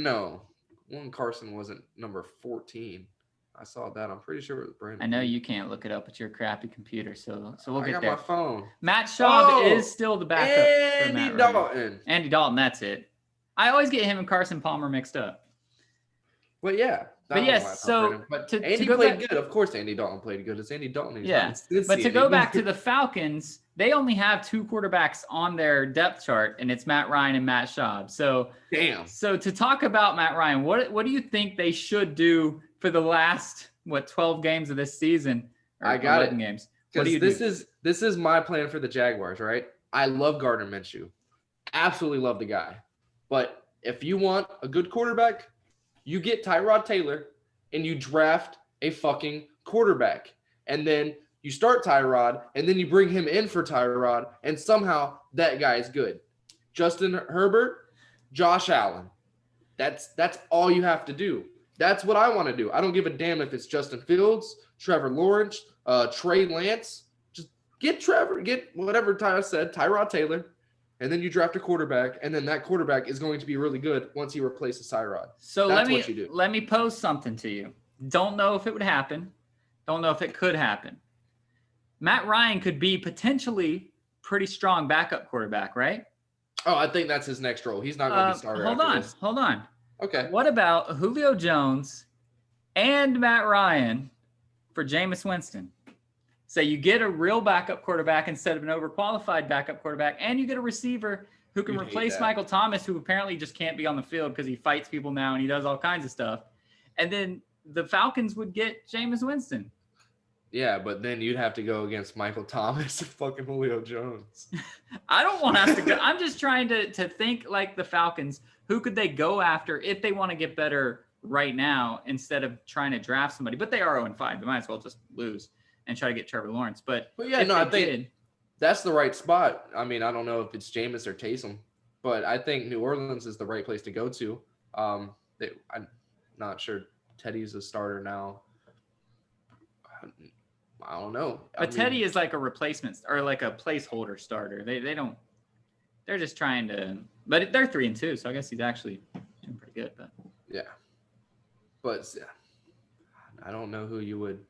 No. One Carson wasn't number 14. I saw that. I'm pretty sure it was Brandon. I know you can't look it up with your crappy computer, so we'll get there. I got my phone. Matt Schaub is still the backup. Andy Dalton. Andy Dalton, that's it. I always get him and Carson Palmer mixed up. Well, yeah. But yes, so Andy played good. Of course, Andy Dalton played good. It's Andy Dalton. But to go back to the Falcons, they only have 2 quarterbacks on their depth chart, and it's Matt Ryan and Matt Schaub. So damn. So to talk about Matt Ryan, what do you think they should do for the last 12 games of this season? Or I got 11 games. What do you do? This is my plan for the Jaguars, right? I love Gardner Minshew. Absolutely love the guy. But if you want a good quarterback, you get Tyrod Taylor and you draft a fucking quarterback. And then you start Tyrod and then you bring him in for Tyrod and somehow that guy is good. Justin Herbert, Josh Allen. That's all you have to do. That's what I want to do. I don't give a damn if it's Justin Fields, Trevor Lawrence, Trey Lance. Just get whatever Tyler said, Tyrod Taylor. And then you draft a quarterback, and then that quarterback is going to be really good once he replaces Tyrod. So let me pose something to you. Don't know if it would happen. Don't know if it could happen. Matt Ryan could be potentially pretty strong backup quarterback, right? Oh, I think that's his next role. He's not going to be starter. Hold on. Okay. What about Julio Jones and Matt Ryan for Jameis Winston? So you get a real backup quarterback instead of an overqualified backup quarterback, and you get a receiver who can replace Michael Thomas, who apparently just can't be on the field because he fights people now and he does all kinds of stuff. And then the Falcons would get Jameis Winston. Yeah, but then you'd have to go against Michael Thomas and fucking Julio Jones. I don't want to have to go. I'm just trying to think like the Falcons. Who could they go after if they want to get better right now instead of trying to draft somebody? But they are 0-5. They might as well just lose and try to get Trevor Lawrence. But yeah, no, I think that's the right spot. I mean, I don't know if it's Jameis or Taysom, but I think New Orleans is the right place to go to. I'm not sure Teddy's a starter now. I don't know. But Teddy is like a replacement or like a placeholder starter. They don't. They're just trying to. But they're 3-2, so I guess he's actually doing pretty good. But yeah, but I don't know who you would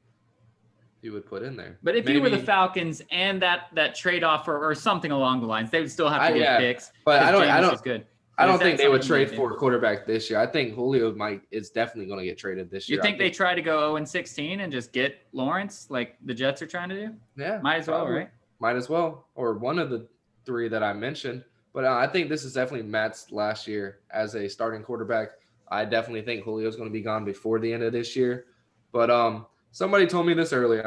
put in there. But if you were the Falcons and that trade offer or something along the lines, they would still have to get picks. But I don't Is think they would trade for a quarterback this year. I think Julio is definitely going to get traded this year. You think they try to go 0-16 and just get Lawrence like the Jets are trying to do? Yeah. Might as well, right? Might as well, or one of the three that I mentioned. But I think this is definitely Matt's last year as a starting quarterback. I definitely think Julio's going to be gone before the end of this year. But somebody told me this earlier.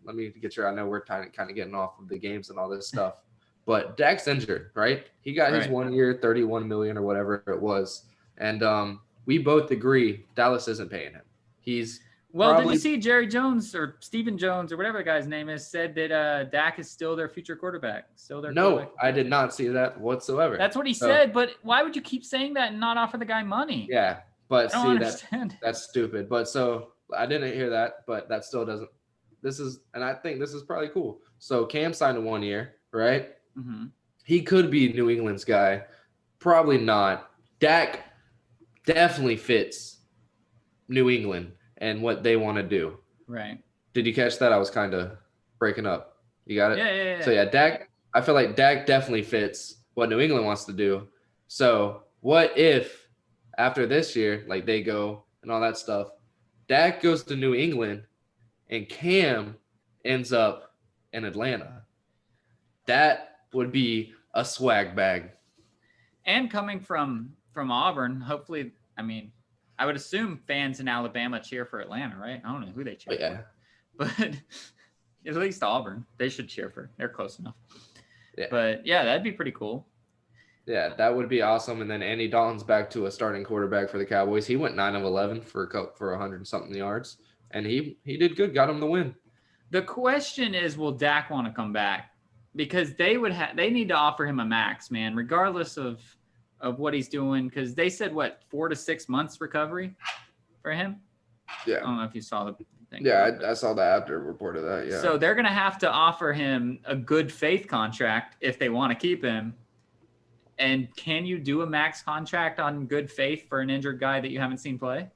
Let me get your. I know we're kind of getting off of the games and all this stuff, but Dak's injured, right? He got his Right. 1 year, 31 million or whatever it was, and we both agree Dallas isn't paying him. He's Well, probably, did you see Jerry Jones or Stephen Jones or whatever the guy's name is said that Dak is still their future quarterback, still their No, quarterback. I did not see that whatsoever. That's what he So, said, but why would you keep saying that and not offer the guy money? Yeah, but I don't see understand. that's stupid. But so I didn't hear that, but that still doesn't. And I think this is probably cool. So Cam signed a 1 year, right? Mm-hmm. He could be New England's guy. Probably not. Dak definitely fits New England and what they want to do. Right. Did you catch that? I was kind of breaking up. You got it? Yeah. So yeah, Dak, I feel like Dak definitely fits what New England wants to do. So what if after this year, like they go and all that stuff, Dak goes to New England and Cam ends up in Atlanta? That would be a swag bag. And coming from Auburn, hopefully, I mean, I would assume fans in Alabama cheer for Atlanta, right? I don't know who they cheer Yeah. for, but at least Auburn, they should cheer for. They're close enough. Yeah. But yeah, that'd be pretty cool. Yeah, that would be awesome. And then Andy Dalton's back to a starting quarterback for the Cowboys. He went 9 of 11 for 100 something yards, and he did good. Got him the win. The question is, will Dak want to come back? Because they need to offer him a max, man, regardless of what he's doing. Because they said 4 to 6 months recovery for him. Yeah. I don't know if you saw the thing. Yeah, I saw the after report of that. Yeah. So they're going to have to offer him a good faith contract if they want to keep him. And can you do a max contract on good faith for an injured guy that you haven't seen play?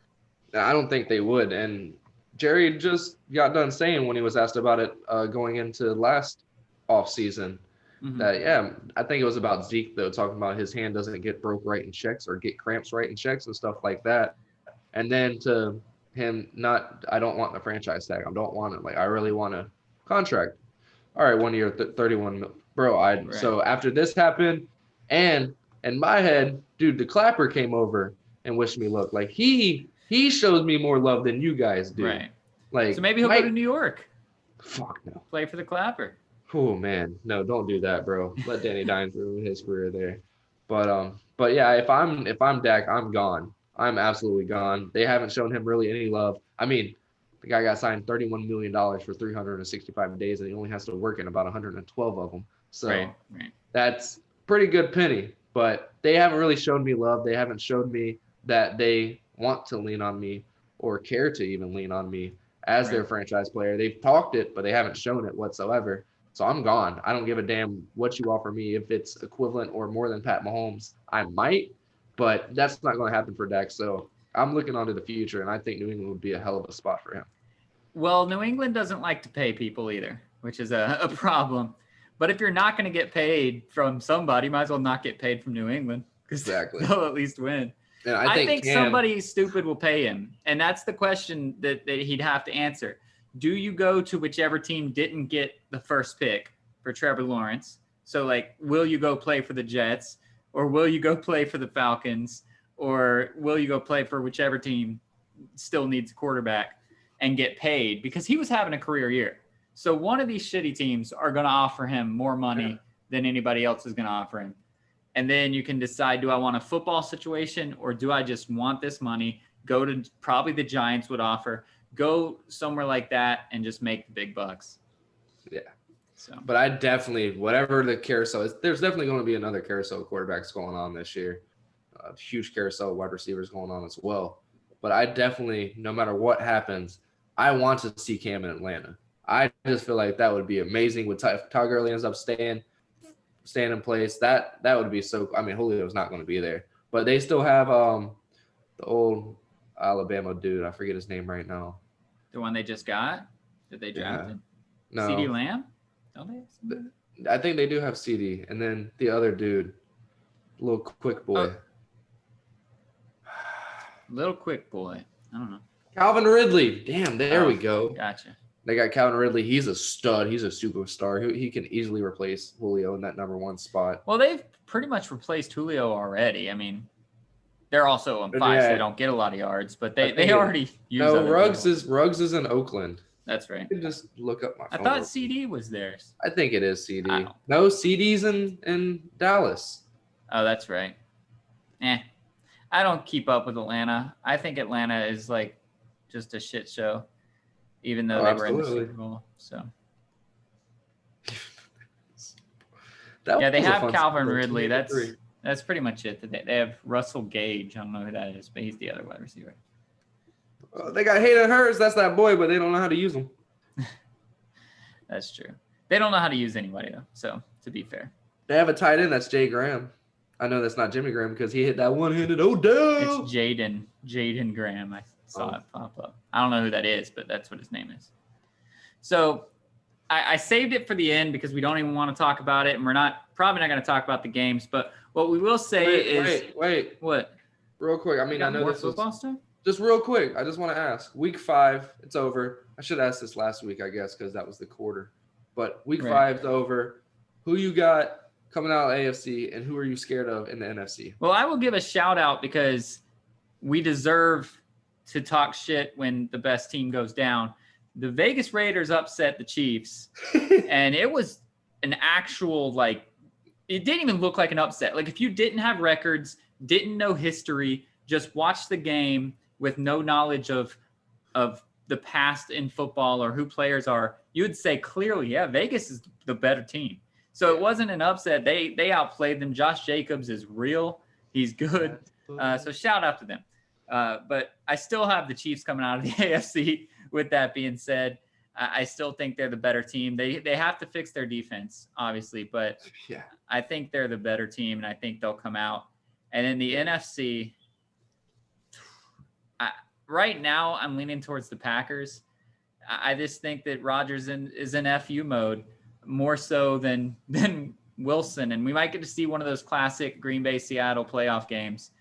I don't think they would. And Jerry just got done saying when he was asked about it going into last offseason that, yeah, I think it was about Zeke, though, talking about his hand doesn't get broke right in checks or get cramps right in checks and stuff like that. And then to him I don't want the franchise tag. I don't want it. Like, I really want a contract. All right, 1 year, 31 mil. Bro, Right. So after this happened, and in my head, dude, the clapper came over and wished me luck. Like, he shows me more love than you guys do. Right. Like, so maybe he'll go to New York. Fuck no. Play for the Clapper. Oh man, no, don't do that, bro. Let Danny Dimes ruin his career there. But yeah, if I'm Dak, I'm gone. I'm absolutely gone. They haven't shown him really any love. I mean, the guy got signed $31 million for 365 days, and he only has to work in about 112 of them. So right. That's pretty good penny. But they haven't really shown me love. They haven't showed me that they want to lean on me or care to even lean on me as their franchise player. They've talked it, but they haven't shown it whatsoever. So I'm gone. I don't give a damn what you offer me. If it's equivalent or more than Pat Mahomes, I might, but that's not going to happen for Dak. So I'm looking onto the future, and I think New England would be a hell of a spot for him. Well, New England doesn't like to pay people either, which is a problem. But if you're not going to get paid from somebody, you might as well not get paid from New England because Exactly. they'll at least win. And I think somebody stupid will pay him. And that's the question that he'd have to answer. Do you go to whichever team didn't get the first pick for Trevor Lawrence? So, like, will you go play for the Jets? Or will you go play for the Falcons? Or will you go play for whichever team still needs a quarterback and get paid? Because he was having a career year. So one of these shitty teams are going to offer him more money than anybody else is going to offer him. And then you can decide, do I want a football situation or do I just want this money? Go to probably the Giants would offer. Go somewhere like that and just make the big bucks. Yeah. So, but I definitely, whatever the carousel is, there's definitely going to be another carousel of quarterbacks going on this year. A huge carousel of wide receivers going on as well. But I definitely, no matter what happens, I want to see Cam in Atlanta. I just feel like that would be amazing. With Todd Gurley ends up staying in place, that would be so. I mean, Julio's not going to be there, but they still have the old Alabama dude. I forget his name right now. The one they just got? Did they draft him? No. CeeDee Lamb? Don't they? I think they do have CD, and then the other dude, little quick boy. Little quick boy. I don't know. Calvin Ridley. Damn, there we go. Gotcha. They got Calvin Ridley. He's a stud. He's a superstar. He can easily replace Julio in that number 1 spot. Well, they've pretty much replaced Julio already. I mean, they're also on 5, so they don't get a lot of yards, but they already use. No, Ruggs is in Oakland. That's right. You can just look up my phone. I thought CD was theirs. I think it is CD. No, CD's in Dallas. Oh, that's right. I don't keep up with Atlanta. I think Atlanta is like just a shit show, even though they were in the Super Bowl. So they have Calvin Ridley. That's pretty much it. They have Russell Gage. I don't know who that is, but he's the other wide receiver. They got Hayden Hurst. That's that boy, but they don't know how to use him. That's true. They don't know how to use anybody, though. So, to be fair. They have a tight end. That's Jay Graham. I know that's not Jimmy Graham because he hit that one-handed Odell. It's Jaden Graham. I saw it pop up. I don't know who that is, but that's what his name is. So, I saved it for the end because we don't even want to talk about it, and we're probably not going to talk about the games. But what we will say is... Wait. What? Real quick. I mean, I know more this football stuff? Just real quick, I just want to ask. Week 5, it's over. I should ask this last week, I guess, because that was the quarter. But week 5's over. Who you got coming out of AFC, and who are you scared of in the NFC? Well, I will give a shout out because we deserve to talk shit when the best team goes down. The Vegas Raiders upset the Chiefs, and it was an actual, it didn't even look like an upset. Like, if you didn't have records, didn't know history, just watch the game with no knowledge of the past in football or who players are, you would say clearly, yeah, Vegas is the better team. So it wasn't an upset. They outplayed them. Josh Jacobs is real. He's good. So shout out to them. But I still have the Chiefs coming out of the AFC. With that being said, I still think they're the better team. They have to fix their defense, obviously, but I think they're the better team, and I think they'll come out. And in the NFC, right now I'm leaning towards the Packers. I just think that Rodgers is in FU mode more so than Wilson, and we might get to see one of those classic Green Bay Seattle playoff games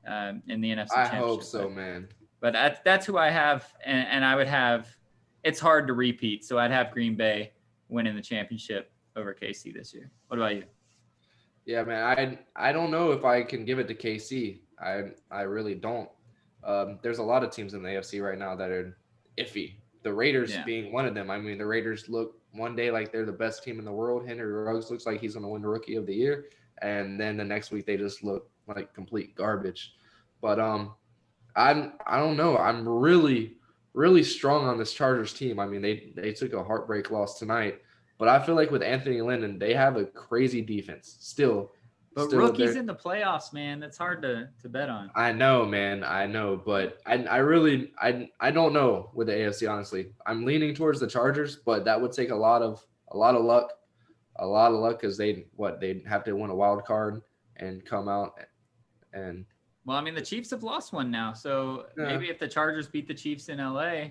in the NFC Championship. I hope so, man. But that's who I have, and I would have. It's hard to repeat, so I'd have Green Bay winning the championship over KC this year. What about you? Yeah, man, I don't know if I can give it to KC. I really don't. There's a lot of teams in the AFC right now that are iffy. The Raiders being one of them. I mean, the Raiders look one day like they're the best team in the world. Henry Ruggs looks like he's going to win the Rookie of the Year, and then the next week they just look like complete garbage. But I don't know. I'm really, really strong on this Chargers team. I mean, they took a heartbreak loss tonight, but I feel like with Anthony Lynn, they have a crazy defense still. But rookies in the playoffs, man, that's hard to bet on. I know, man. I know, but I don't know with the AFC, honestly. I'm leaning towards the Chargers, but that would take a lot of luck because they'd have to win a wild card and come out and. Well, I mean, the Chiefs have lost one now, so maybe if the Chargers beat the Chiefs in LA,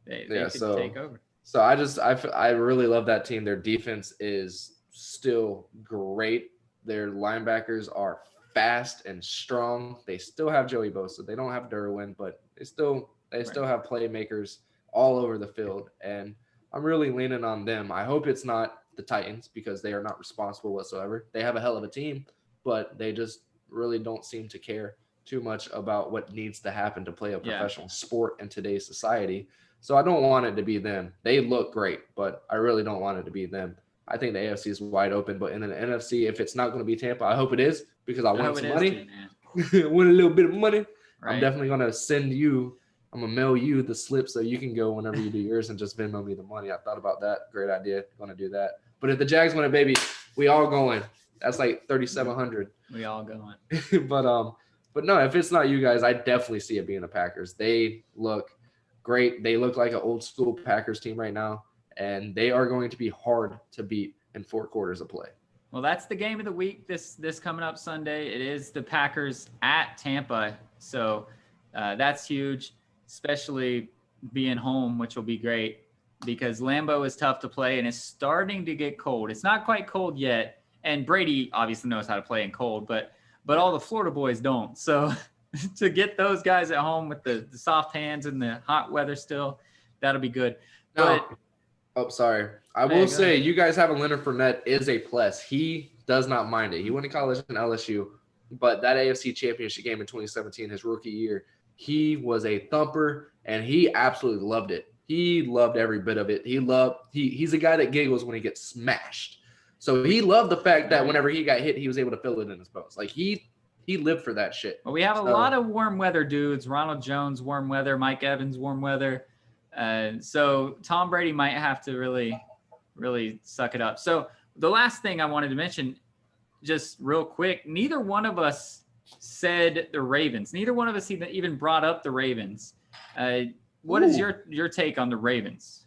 they could take over. So I really love that team. Their defense is still great. Their linebackers are fast and strong. They still have Joey Bosa. They don't have Derwin, but they still have playmakers all over the field, and I'm really leaning on them. I hope it's not the Titans because they are not responsible whatsoever. They have a hell of a team, but they just really don't seem to care too much about what needs to happen to play a professional sport in today's society. So I don't want it to be them. They look great, but I really don't want it to be them. I think the AFC is wide open, but in the NFC, if it's not going to be Tampa, I hope it is because I want some money. Win a little bit of money. Right. I'm definitely going to I'm going to mail you the slip so you can go whenever you do yours and just Venmo me the money. I thought about that. Great idea. Going to do that. But if the Jags win it, baby, we all going. That's like 3,700. We all going. But no, if it's not you guys, I definitely see it being the Packers. They look great. They look like an old school Packers team right now, and they are going to be hard to beat in 4 quarters of play. Well, that's the game of the week this coming up Sunday. It is the Packers at Tampa. So that's huge, especially being home, which will be great because Lambeau is tough to play and it's starting to get cold. It's not quite cold yet. And Brady obviously knows how to play in cold, but all the Florida boys don't. So to get those guys at home with the soft hands and the hot weather still, that'll be good. No, Oh, sorry. I Hey, will go say ahead. you guys having Leonard Fournette is a plus. He does not mind it. He went to college in LSU, but that AFC Championship game in 2017, his rookie year, he was a thumper, and he absolutely loved it. He loved every bit of it. He's a guy that giggles when he gets smashed. So he loved the fact that whenever he got hit, he was able to feel it in his bones. Like he lived for that shit. Well, we have a So, lot of warm weather dudes. Ronald Jones, warm weather. Mike Evans, warm weather. So Tom Brady might have to really, really suck it up. So the last thing I wanted to mention, just real quick, neither one of us said the Ravens. Neither one of us even brought up the Ravens. What is your take on the Ravens?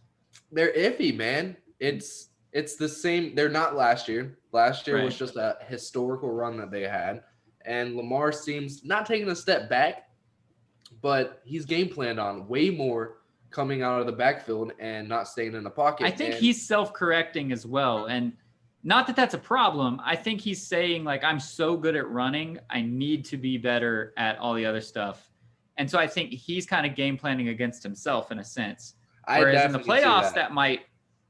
they're iffy, man. It's the same. They're not last year. Last year was Right. just a historical run that they had, and Lamar seems not taking a step back, but he's game planned on way more coming out of the backfield and not staying in the pocket. I think and he's self-correcting as well. And not that that's a problem. I think he's saying, like, I'm so good at running, I need to be better at all the other stuff. And so I think he's kind of game planning against himself in a sense. Whereas in the definitely see playoffs, that might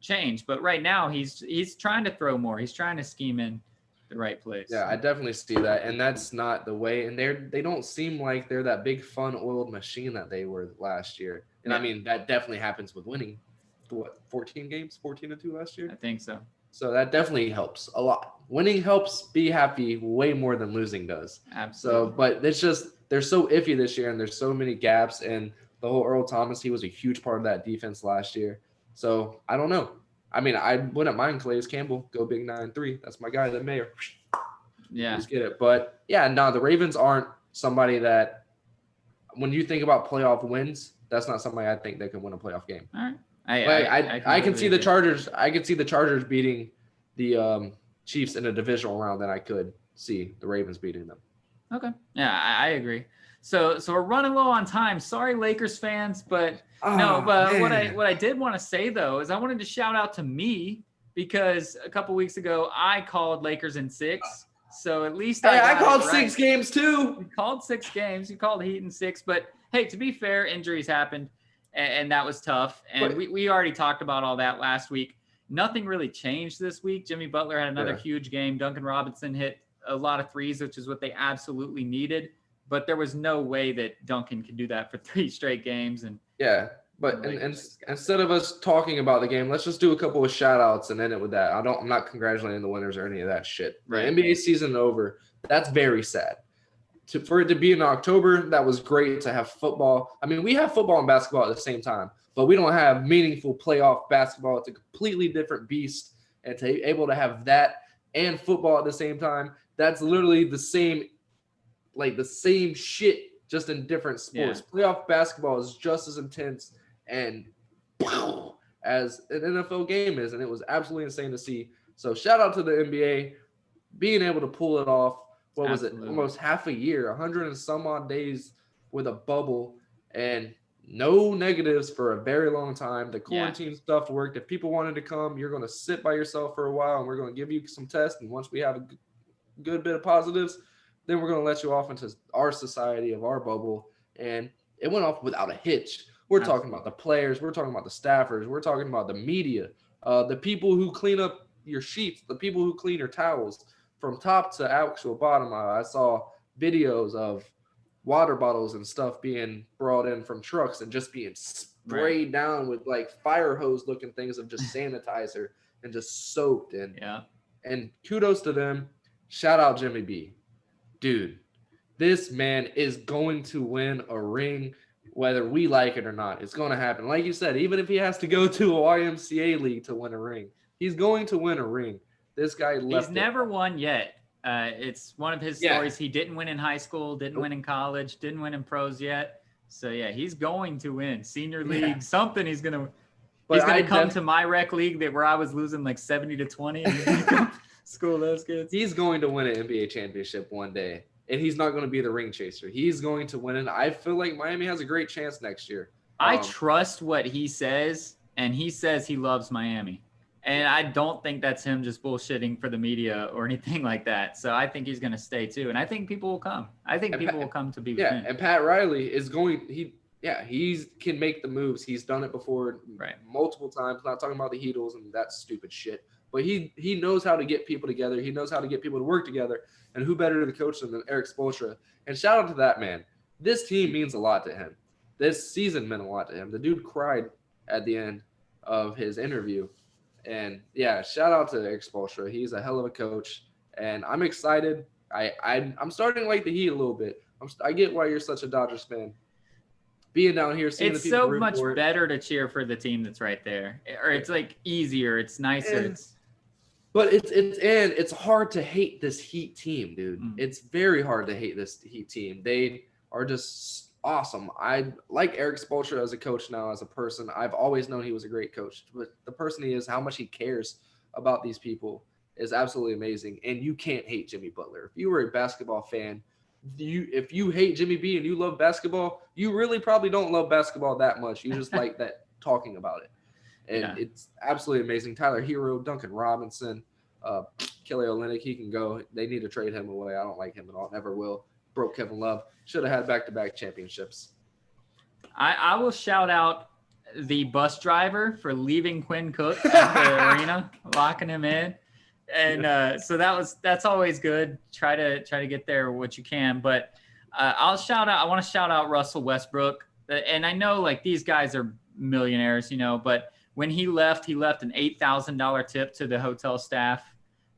change. But right now, he's trying to throw more. He's trying to scheme in the right place. Yeah, I definitely see that, and that's not the way. And they don't seem like they're that big fun-oiled machine that they were last year. And Yeah. I mean that definitely happens with winning. What 14 games, 14-2 last year. I think so. So that definitely helps a lot. Winning helps be happy way more than losing does. Absolutely. So, but it's just they're so iffy this year, and there's so many gaps. And the whole Earl Thomas, he was a huge part of that defense last year. So I don't know. I mean, I wouldn't mind Calais Campbell go big 9-3. That's my guy, the mayor. Yeah. Just get it. But yeah, no, the Ravens aren't somebody that when you think about playoff wins, that's not somebody I think that can win a playoff game. All right. I can see the agree. Chargers. I could see the Chargers beating the Chiefs in a divisional round than I could see the Ravens beating them. Okay. Yeah, I agree. So we're running low on time. Sorry, Lakers fans, but what I did want to say though is I wanted to shout out to me because a couple weeks ago I called Lakers in 6. So at least I called it right. 6 games too. You called 6 games. You called Heat in 6. But hey, to be fair, injuries happened, and that was tough. And we already talked about all that last week. Nothing really changed this week. Jimmy Butler had another huge game. Duncan Robinson hit a lot of threes, which is what they absolutely needed. But there was no way that Duncan could do that for 3 straight games. And yeah, but instead of us talking about the game, let's just do a couple of shout outs and end it with that. I'm not congratulating the winners or any of that shit. Right. The NBA season over. That's very sad. For it to be in October, that was great to have football. I mean, we have football and basketball at the same time, but we don't have meaningful playoff basketball. It's a completely different beast. And to be able to have that and football at the same time, that's literally the same shit, just in different sports. Yeah. Playoff basketball is just as intense and as an NFL game is, and it was absolutely insane to see. So shout out to the NBA being able to pull it off. What was it? Almost half a year, 100 and some odd days with a bubble, and no negatives for a very long time. The quarantine stuff worked. If people wanted to come, you're going to sit by yourself for a while, and we're going to give you some tests. And once we have a good bit of positives, then we're going to let you off into our society of our bubble. And it went off without a hitch. We're talking about the players. We're talking about the staffers. We're talking about the media, the people who clean up your sheets, the people who clean your towels. From top to actual bottom, I saw videos of water bottles and stuff being brought in from trucks and just being sprayed down with like fire hose looking things of just sanitizer and just soaked. And kudos to them. Shout out Jimmy B. Dude, this man is going to win a ring whether we like it or not. It's going to happen. Like you said, even if he has to go to a YMCA league to win a ring, he's going to win a ring. This guy left. He's never won yet. It's one of his stories. He didn't win in high school, didn't win in college, didn't win in pros yet. So yeah, he's going to win senior league, something. He's gonna come to my rec league where I was losing like 70-20. And he's gonna come school those kids. He's going to win an NBA championship one day, and he's not going to be the ring chaser. He's going to win it. I feel like Miami has a great chance next year. I trust what he says, and he says he loves Miami. And I don't think that's him just bullshitting for the media or anything like that. So I think he's going to stay too. And I think people will come. I think people will come to be with him. And Pat Riley is going yeah, he can make the moves. He's done it before Right. multiple times. Not talking about the Heatles and that stupid shit, but he knows how to get people together. He knows how to get people to work together. And who better to coach than Eric Spoelstra? And shout out to that man. This team means a lot to him. This season meant a lot to him. The dude cried at the end of his interview. And yeah, shout out to Eric Spoelstra. He's a hell of a coach, and I'm excited. I'm starting to like the Heat a little bit. I get why you're such a Dodgers fan. Being down here, seeing It's the people so root much for it. better to cheer for the team that's right there, or it's like easier. It's nicer. But it's hard to hate this Heat team, dude. It's very hard to hate this Heat team. They are just awesome. I like Eric Spoelstra as a coach now, as a person. I've always known he was a great coach, but the person he is, how much he cares about these people is absolutely amazing. And you can't hate Jimmy Butler. If you were a basketball fan, if you hate Jimmy B and you love basketball, you really probably don't love basketball that much. You just like that talking about it. And it's absolutely amazing. Tyler Hero, Duncan Robinson, Kelly Olynyk, he can go. They need to trade him away. I don't like him at all. Never will. Broke Kevin Love. Should have had back-to-back championships. I will shout out the bus driver for leaving Quinn Cook at the arena, locking him in. And so that's always good. Try to get there what you can. But I want to shout out Russell Westbrook. And I know like these guys are millionaires, but when he left an $8,000 tip to the hotel staff.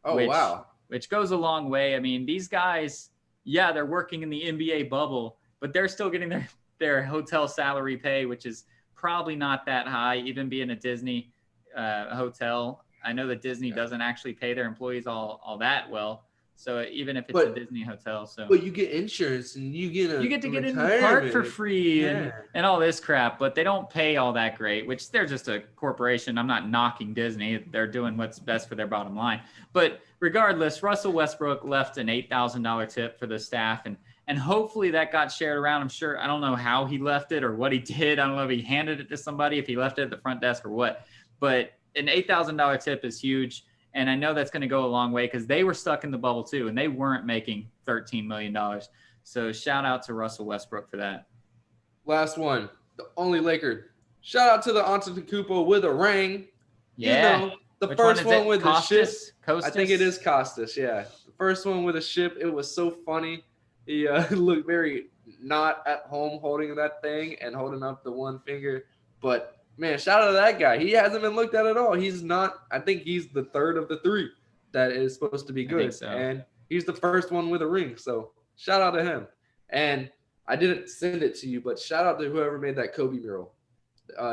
Oh, wow. Which goes a long way. I mean, these guys, yeah, they're working in the NBA bubble, but they're still getting their hotel salary pay, which is probably not that high, even being a Disney hotel. I know that Disney doesn't actually pay their employees all that well. So even if it's a Disney hotel, but you get insurance and you get to get in the park for free and all this crap, but they don't pay all that great, which they're just a corporation. I'm not knocking Disney. They're doing what's best for their bottom line. But regardless, Russell Westbrook left an $8,000 tip for the staff, and hopefully that got shared around. I'm sure, I don't know how he left it or what he did. I don't know if he handed it to somebody, if he left it at the front desk or what, but an $8,000 tip is huge. And I know that's going to go a long way because they were stuck in the bubble too, and they weren't making $13 million. So shout out to Russell Westbrook for that. Last one, the only Laker. Shout out to the Antetokounmpo with a ring. Yeah. The Which first one with Costas? the ship. Costas? I think it is Costas, yeah. The first one with a ship. It was so funny. He looked very not at home holding that thing and holding up the one finger, but man, shout out to that guy. He hasn't been looked at all. He's not. I think he's the third of the three that is supposed to be good. So. And he's the first one with a ring. So shout out to him. And I didn't send it to you, but shout out to whoever made that Kobe mural.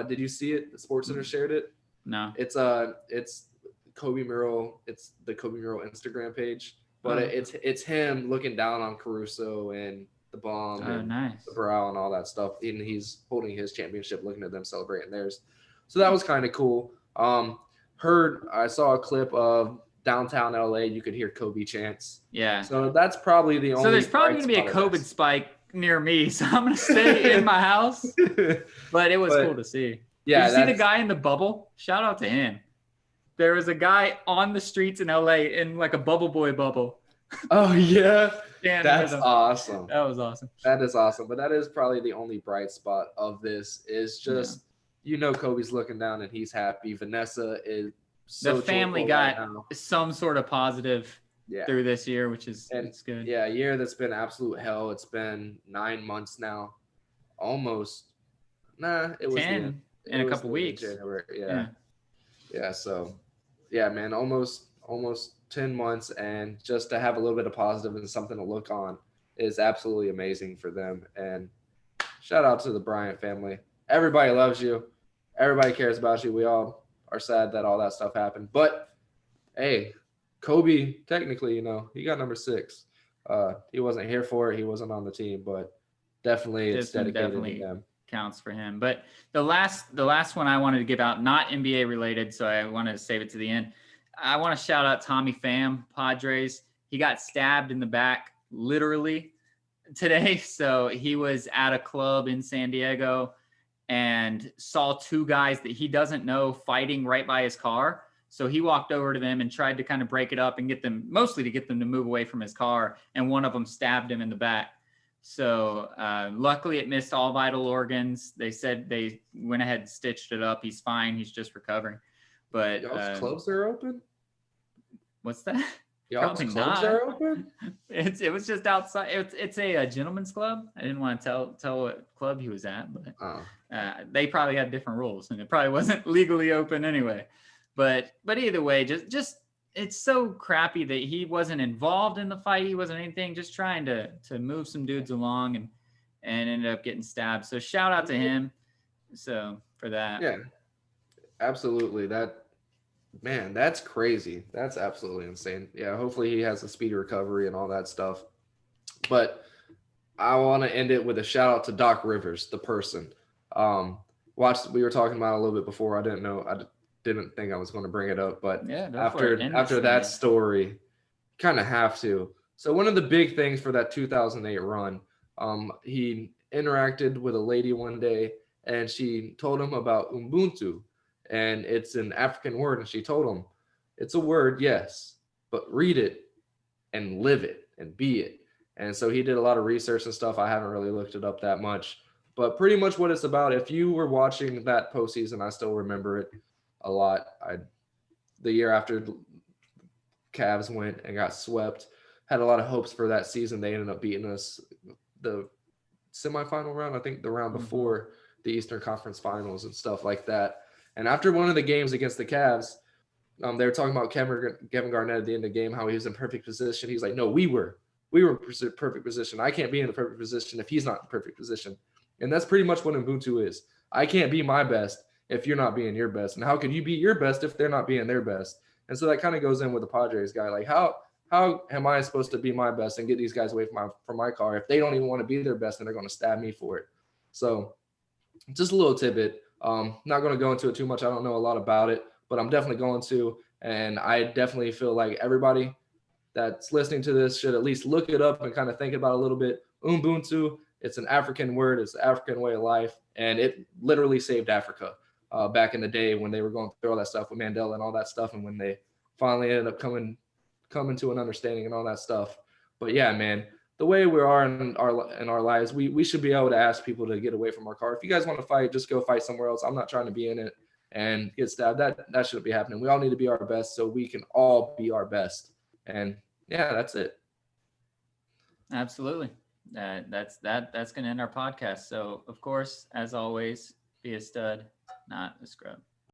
Did you see it? The SportsCenter shared it. No. It's Kobe mural. It's the Kobe mural Instagram page. But it's him looking down on Caruso and the bomb and nice. the brow and all that stuff. And he's holding his championship, looking at them celebrating theirs. So that was kind of cool. I saw a clip of downtown LA. You could hear Kobe chants. Yeah. So that's probably the only. So there's probably going to be a COVID spike near me. So I'm going to stay in my house. But it was cool to see. Yeah. Did you see the guy in the bubble? Shout out to him. There was a guy on the streets in LA in like a bubble boy bubble. Oh, yeah. That's awesome. That was awesome. That is awesome. But that is probably the only bright spot of this is just, Kobe's looking down and he's happy. Vanessa is so the family got some sort of positive through this year, which is it's good. Yeah, a year that's been absolute hell. It's been 9 months now. Almost. It was 10 in a couple weeks. January. Yeah. So, yeah, man, almost 10 months, and just to have a little bit of positive and something to look on is absolutely amazing for them. And shout out to the Bryant family. Everybody loves you. Everybody cares about you. We all are sad that all that stuff happened. But, hey, Kobe, technically, he got number 6. He wasn't here for it. He wasn't on the team, but definitely it's dedicated to them. Counts for him. But the last one I wanted to give out, not NBA related, so I wanted to save it to the end. I want to shout out Tommy Pham, Padres. He got stabbed in the back, literally, today. So he was at a club in San Diego and saw 2 guys that he doesn't know fighting right by his car. So he walked over to them and tried to kind of break it up and get them to move away from his car. And one of them stabbed him in the back. So luckily it missed all vital organs. They said they went ahead and stitched it up. He's fine. He's just recovering. But Y'all's clubs are open? what's that? Y'all's Probably clubs not. are open? It was just outside. It's a gentleman's club. I didn't want to tell what club he was at, but they probably had different rules, and it probably wasn't legally open anyway. But either way, just it's so crappy that he wasn't involved in the fight. He wasn't anything, just trying to move some dudes along and ended up getting stabbed. So shout out to him. So for that. Yeah, absolutely. That's crazy. That's absolutely insane. Yeah, hopefully he has a speedy recovery and all that stuff. But I want to end it with a shout out to Doc Rivers, the person. We were talking about it a little bit before. I didn't think I was going to bring it up, but after that story, kind of have to. So one of the big things for that 2008 run, he interacted with a lady one day, and she told him about Ubuntu, and it's an African word, and she told him, it's a word, yes, but read it and live it and be it. And so he did a lot of research and stuff. I haven't really looked it up that much, but pretty much what it's about. If you were watching that postseason, I still remember it a lot. The year after Cavs went and got swept, had a lot of hopes for that season. They ended up beating us the semifinal round, I think the round before the Eastern Conference Finals and stuff like that. And after one of the games against the Cavs, they were talking about Kevin Garnett at the end of the game, how he was in perfect position. He's like, no, we were in perfect position. I can't be in the perfect position if he's not in the perfect position. And that's pretty much what Ubuntu is. I can't be my best if you're not being your best. And how can you be your best if they're not being their best? And so that kind of goes in with the Padres guy. Like, how am I supposed to be my best and get these guys away from my car if they don't even want to be their best and they're going to stab me for it? So just a little tidbit. Not going to go into it too much. I don't know a lot about it, but I'm definitely going to. And I definitely feel like everybody that's listening to this should at least look it up and kind of think about it a little bit. Ubuntu, it's an African word. It's the African way of life. And it literally saved Africa back in the day when they were going through all that stuff with Mandela and all that stuff. And when they finally ended up coming to an understanding and all that stuff. But yeah, man, the way we are in our lives, we should be able to ask people to get away from our car. If you guys want to fight, just go fight somewhere else. I'm not trying to be in it and get stabbed. That shouldn't be happening. We all need to be our best so we can all be our best. And yeah, that's it. Absolutely. That's going to end our podcast. So of course, as always, be a stud, not a scrub.